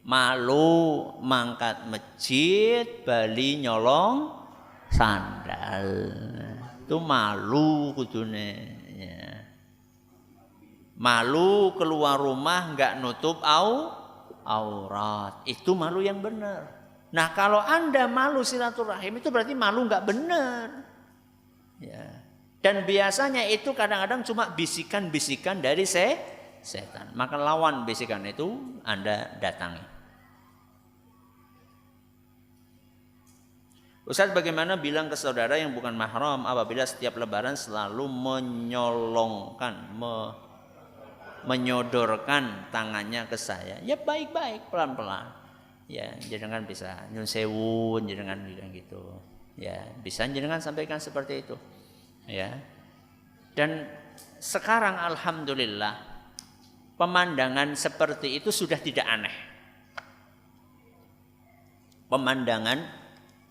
malu mangkat masjid bali nyolong sandal. Itu malu kudune. Ya. Malu keluar rumah enggak nutup aurat. Itu malu yang benar. Nah kalau Anda malu silaturahim itu berarti malu nggak benar. Ya. Dan biasanya itu kadang-kadang cuma bisikan-bisikan dari setan. Maka lawan bisikan itu Anda datangi. Ustaz, bagaimana bilang ke saudara yang bukan mahram apabila setiap lebaran selalu menyodorkan tangannya ke saya? Ya baik-baik, pelan-pelan. Ya, jenengan bisa nyun sewun, jenengan bilang gitu. Ya, bisa jenengan sampaikan seperti itu. Ya. Dan sekarang alhamdulillah pemandangan seperti itu sudah tidak aneh. Pemandangan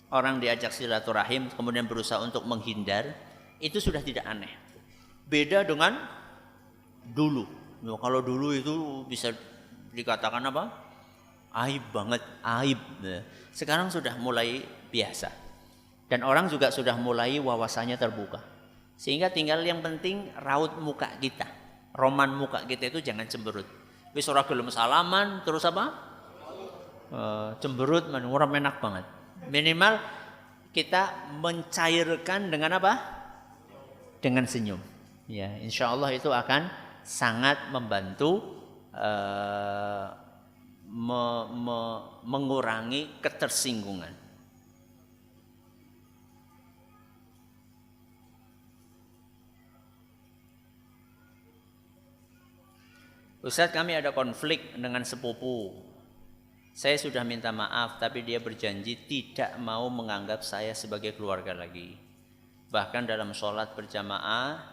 orang diajak silaturahim kemudian berusaha untuk menghindar itu sudah tidak aneh. Beda dengan dulu. Ya, kalau dulu itu bisa dikatakan apa? Aib banget, aib. Sekarang sudah mulai biasa. Dan orang juga sudah mulai wawasannya terbuka. Sehingga tinggal yang penting raut muka kita. Roman muka kita itu jangan cemberut. Wis ora gelem salaman terus apa? Cemberut ora enak banget. Minimal kita mencairkan dengan apa? Dengan senyum. Ya, insyaallah itu akan sangat membantu mengurangi ketersinggungan. Ustaz, kami ada konflik dengan sepupu. Saya sudah minta maaf tapi dia berjanji tidak mau menganggap saya sebagai keluarga lagi. Bahkan dalam sholat berjamaah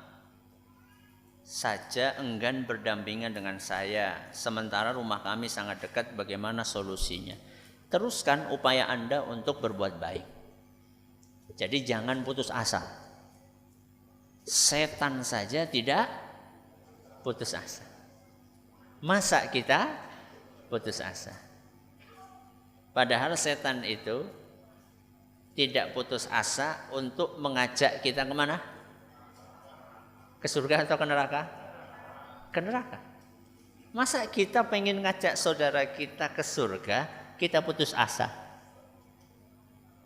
saja enggan berdampingan dengan saya, sementara rumah kami sangat dekat. Bagaimana solusinya? Teruskan upaya Anda untuk berbuat baik. Jadi jangan putus asa. Setan saja tidak putus asa. Masa kita putus asa? Padahal setan itu tidak putus asa untuk mengajak kita kemana? Ke surga atau ke neraka? Ke neraka. Masa kita pengen ngajak saudara kita ke surga, kita putus asa?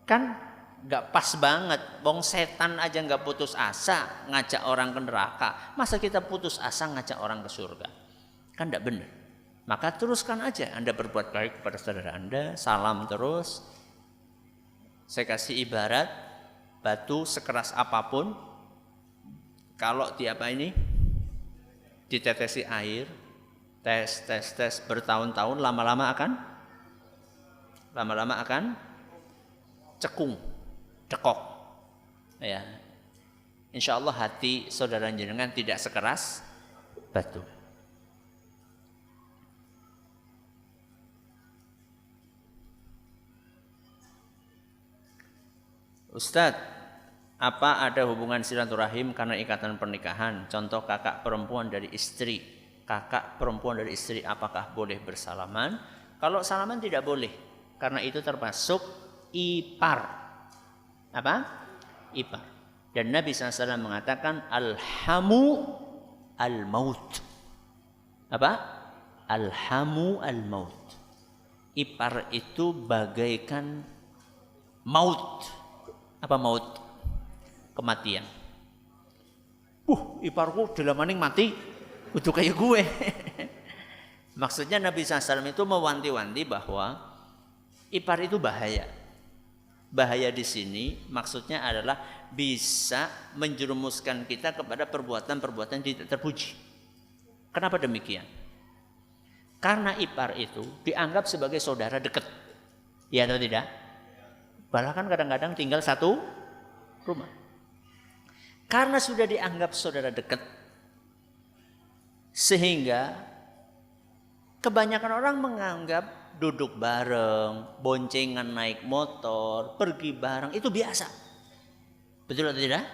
Kan gak pas banget. Wong setan aja gak putus asa ngajak orang ke neraka. Masa kita putus asa ngajak orang ke surga? Kan gak benar. Maka teruskan aja Anda berbuat baik kepada saudara Anda. Salam terus. Saya kasih ibarat batu sekeras apapun, kalau ditetesi air, tes bertahun-tahun, lama-lama akan cekung, cekok. Ya. Insya Allah hati saudara jenengan tidak sekeras batu. Ustadz, Apa ada hubungan silaturahim karena ikatan pernikahan? Contoh kakak perempuan dari istri. Kakak perempuan dari istri apakah boleh bersalaman? Kalau salaman tidak boleh. Karena itu termasuk ipar. Apa? Ipar. Dan Nabi SAW mengatakan alhamu al-maut. Apa? Alhamu al-maut. Ipar itu bagaikan maut. Apa maut? Kematian. Iparku dalam maning mati, udah kayak gue. Maksudnya Nabi SAW itu mewanti-wanti bahwa ipar itu bahaya. Bahaya di sini maksudnya adalah bisa menjerumuskan kita kepada perbuatan-perbuatan yang tidak terpuji. Kenapa demikian? Karena ipar itu dianggap sebagai saudara dekat. Ya atau tidak? Bahkan kadang-kadang tinggal satu rumah. Karena sudah dianggap saudara dekat, sehingga kebanyakan orang menganggap duduk bareng, boncengan naik motor, pergi bareng itu biasa. Betul atau tidak?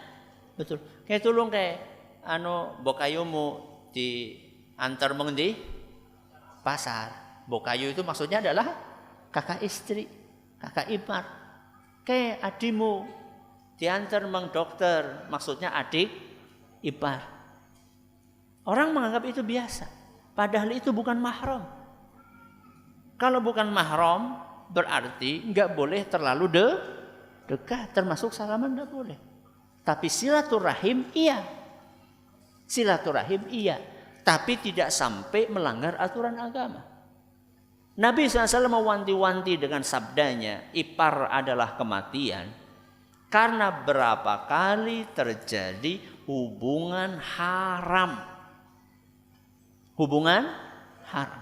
Betul. Kayak tulung kayak bokayumu diantar mengendi pasar. Bokayu itu maksudnya adalah kakak istri, kakak ipar. Kayak adimu diantar mang dokter, maksudnya adik ipar. Orang menganggap itu biasa, padahal itu bukan mahram. Kalau bukan mahram berarti nggak boleh terlalu dekat, termasuk salaman nggak boleh. Tapi silaturahim iya, silaturahim iya, tapi tidak sampai melanggar aturan agama. Nabi SAW mewanti-wanti dengan sabdanya, ipar adalah kematian. Karena berapa kali terjadi hubungan haram. Hubungan haram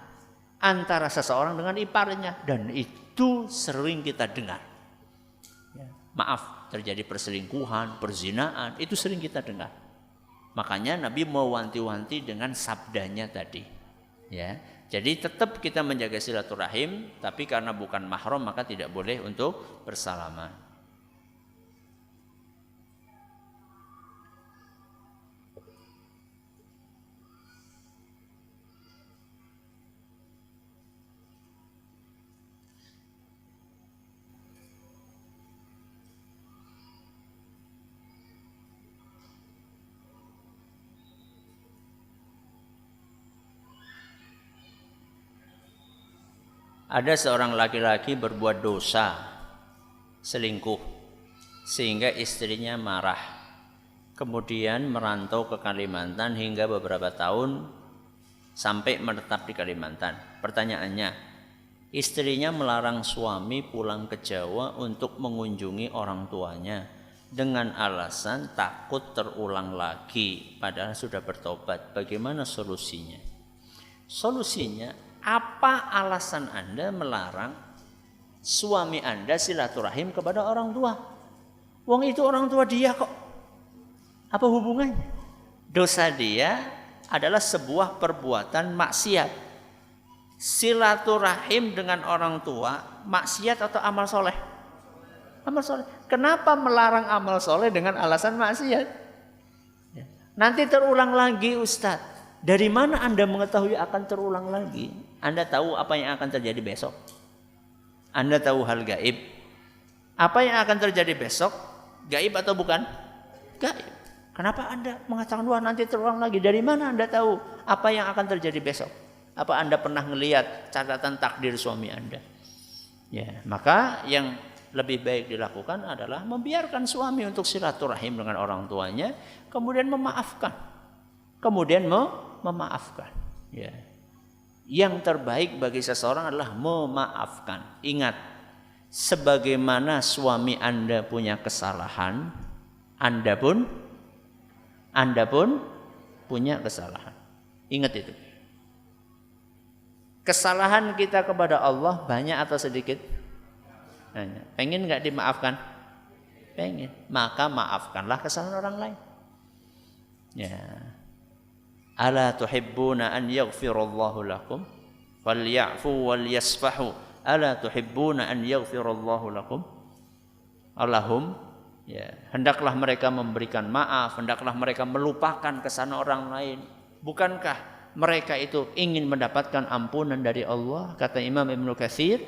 antara seseorang dengan iparnya. Dan itu sering kita dengar. Maaf, terjadi perselingkuhan, perzinaan, itu sering kita dengar. Makanya Nabi mewanti-wanti dengan sabdanya tadi. Ya, jadi tetap kita menjaga silaturahim, tapi karena bukan mahram maka tidak boleh untuk bersalaman. Ada seorang laki-laki berbuat dosa, selingkuh, sehingga istrinya marah. Kemudian merantau ke Kalimantan hingga beberapa tahun sampai menetap di Kalimantan. Pertanyaannya, istrinya melarang suami pulang ke Jawa untuk mengunjungi orang tuanya dengan alasan takut terulang lagi, padahal sudah bertobat. Bagaimana solusinya? Solusinya, apa alasan Anda melarang suami Anda silaturahim kepada orang tua? Wong itu orang tua dia kok. Apa hubungannya? Dosa dia adalah sebuah perbuatan maksiat. Silaturahim dengan orang tua, maksiat atau amal soleh? Amal soleh. Kenapa melarang amal soleh dengan alasan maksiat? Nanti terulang lagi Ustadz. Dari mana Anda mengetahui akan terulang lagi? Anda tahu apa yang akan terjadi besok? Anda tahu hal gaib? Apa yang akan terjadi besok? Gaib atau bukan? Gaib. Kenapa Anda mengatakan wah nanti terulang lagi? Dari mana Anda tahu apa yang akan terjadi besok? Apa Anda pernah melihat catatan takdir suami Anda? Ya, maka yang lebih baik dilakukan adalah membiarkan suami untuk silaturahim dengan orang tuanya, kemudian memaafkan. Memaafkan. Ya. Yang terbaik bagi seseorang adalah memaafkan. Ingat, sebagaimana suami Anda punya kesalahan, Anda pun punya kesalahan. Ingat itu. Kesalahan kita kepada Allah banyak atau sedikit? Banyak. Pengen nggak dimaafkan? Pengen. Maka maafkanlah kesalahan orang lain. Ya. Ala tuhibbuna an yaghfirallahu lakum falyafu walyasfahu. Ala tuhibbuna an yaghfirallahu lakum. Allahum Ya, hendaklah mereka memberikan maaf, hendaklah mereka melupakan kesalahan orang lain. Bukankah mereka itu ingin mendapatkan ampunan dari Allah? Kata Imam Ibnu Katsir,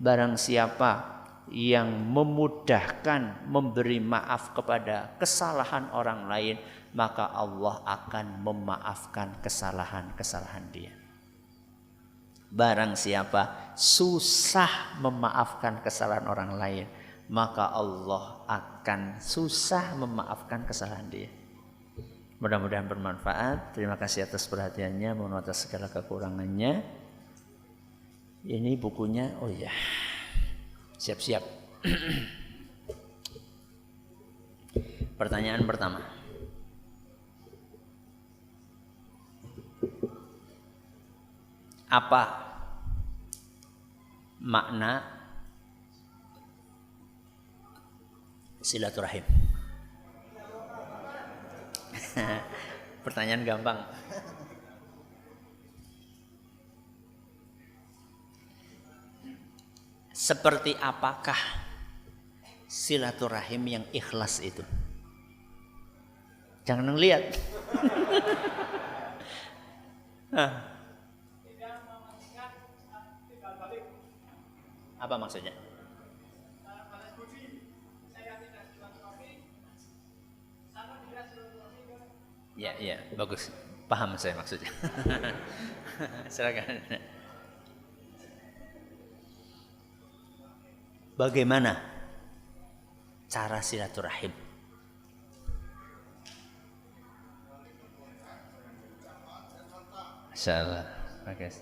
barang siapa yang memudahkan memberi maaf kepada kesalahan orang lain, maka Allah akan memaafkan kesalahan-kesalahan dia. Barang siapa susah memaafkan kesalahan orang lain, maka Allah akan susah memaafkan kesalahan dia. Mudah-mudahan bermanfaat. Terima kasih atas perhatiannya, mohon atas segala kekurangannya. Ini bukunya, oh ya, siap-siap. Pertanyaan pertama. Apa makna silaturahim? Pertanyaan gampang. Seperti apakah silaturahim yang ikhlas itu? Jangan ngelihat. Apa maksudnya? Ya, bagus. Paham saya maksudnya. Silakan. Bagaimana cara silaturahim? Masyaallah. Bagus.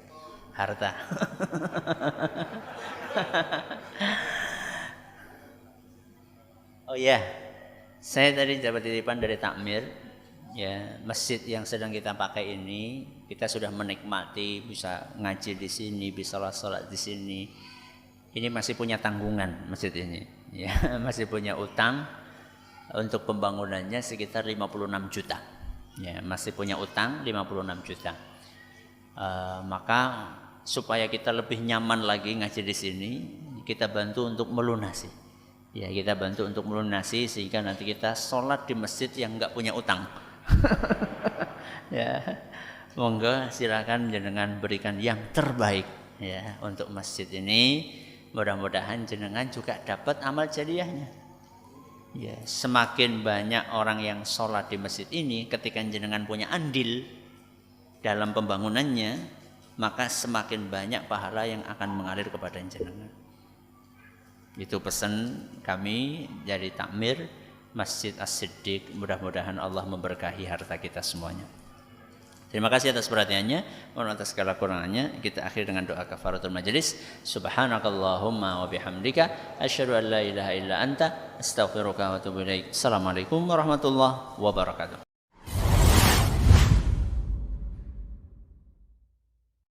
Harta. Oh ya, saya tadi dapat titipan dari takmir. Ya, masjid yang sedang kita pakai ini, kita sudah menikmati, bisa ngaji di sini, bisa sholat di sini. Ini masih punya tanggungan masjid ini. Ya, masih punya utang untuk pembangunannya sekitar 56 juta. Ya, masih punya utang 56 juta. Maka supaya kita lebih nyaman lagi ngaji di sini, kita bantu untuk melunasi. Ya, kita bantu untuk melunasi sehingga nanti kita sholat di masjid yang enggak punya utang. Ya, monggo silakan jenengan berikan yang terbaik ya untuk masjid ini. Mudah-mudahan jenengan juga dapat amal jariahnya. Ya, semakin banyak orang yang sholat di masjid ini, ketika jenengan punya andil dalam pembangunannya, maka semakin banyak pahala yang akan mengalir kepada jenengan. Itu pesan kami dari takmir Masjid As-Siddiq. Mudah-mudahan Allah memberkahi harta kita semuanya. Terima kasih atas perhatiannya. Mohon atas segala kurangannya. Kita akhiri dengan doa kafaratul majelis. Subhanakallahumma wa bihamdika asyhadu an la ilaha illa anta astaghfiruka wa atubu ilaik. Assalamualaikum warahmatullahi wabarakatuh.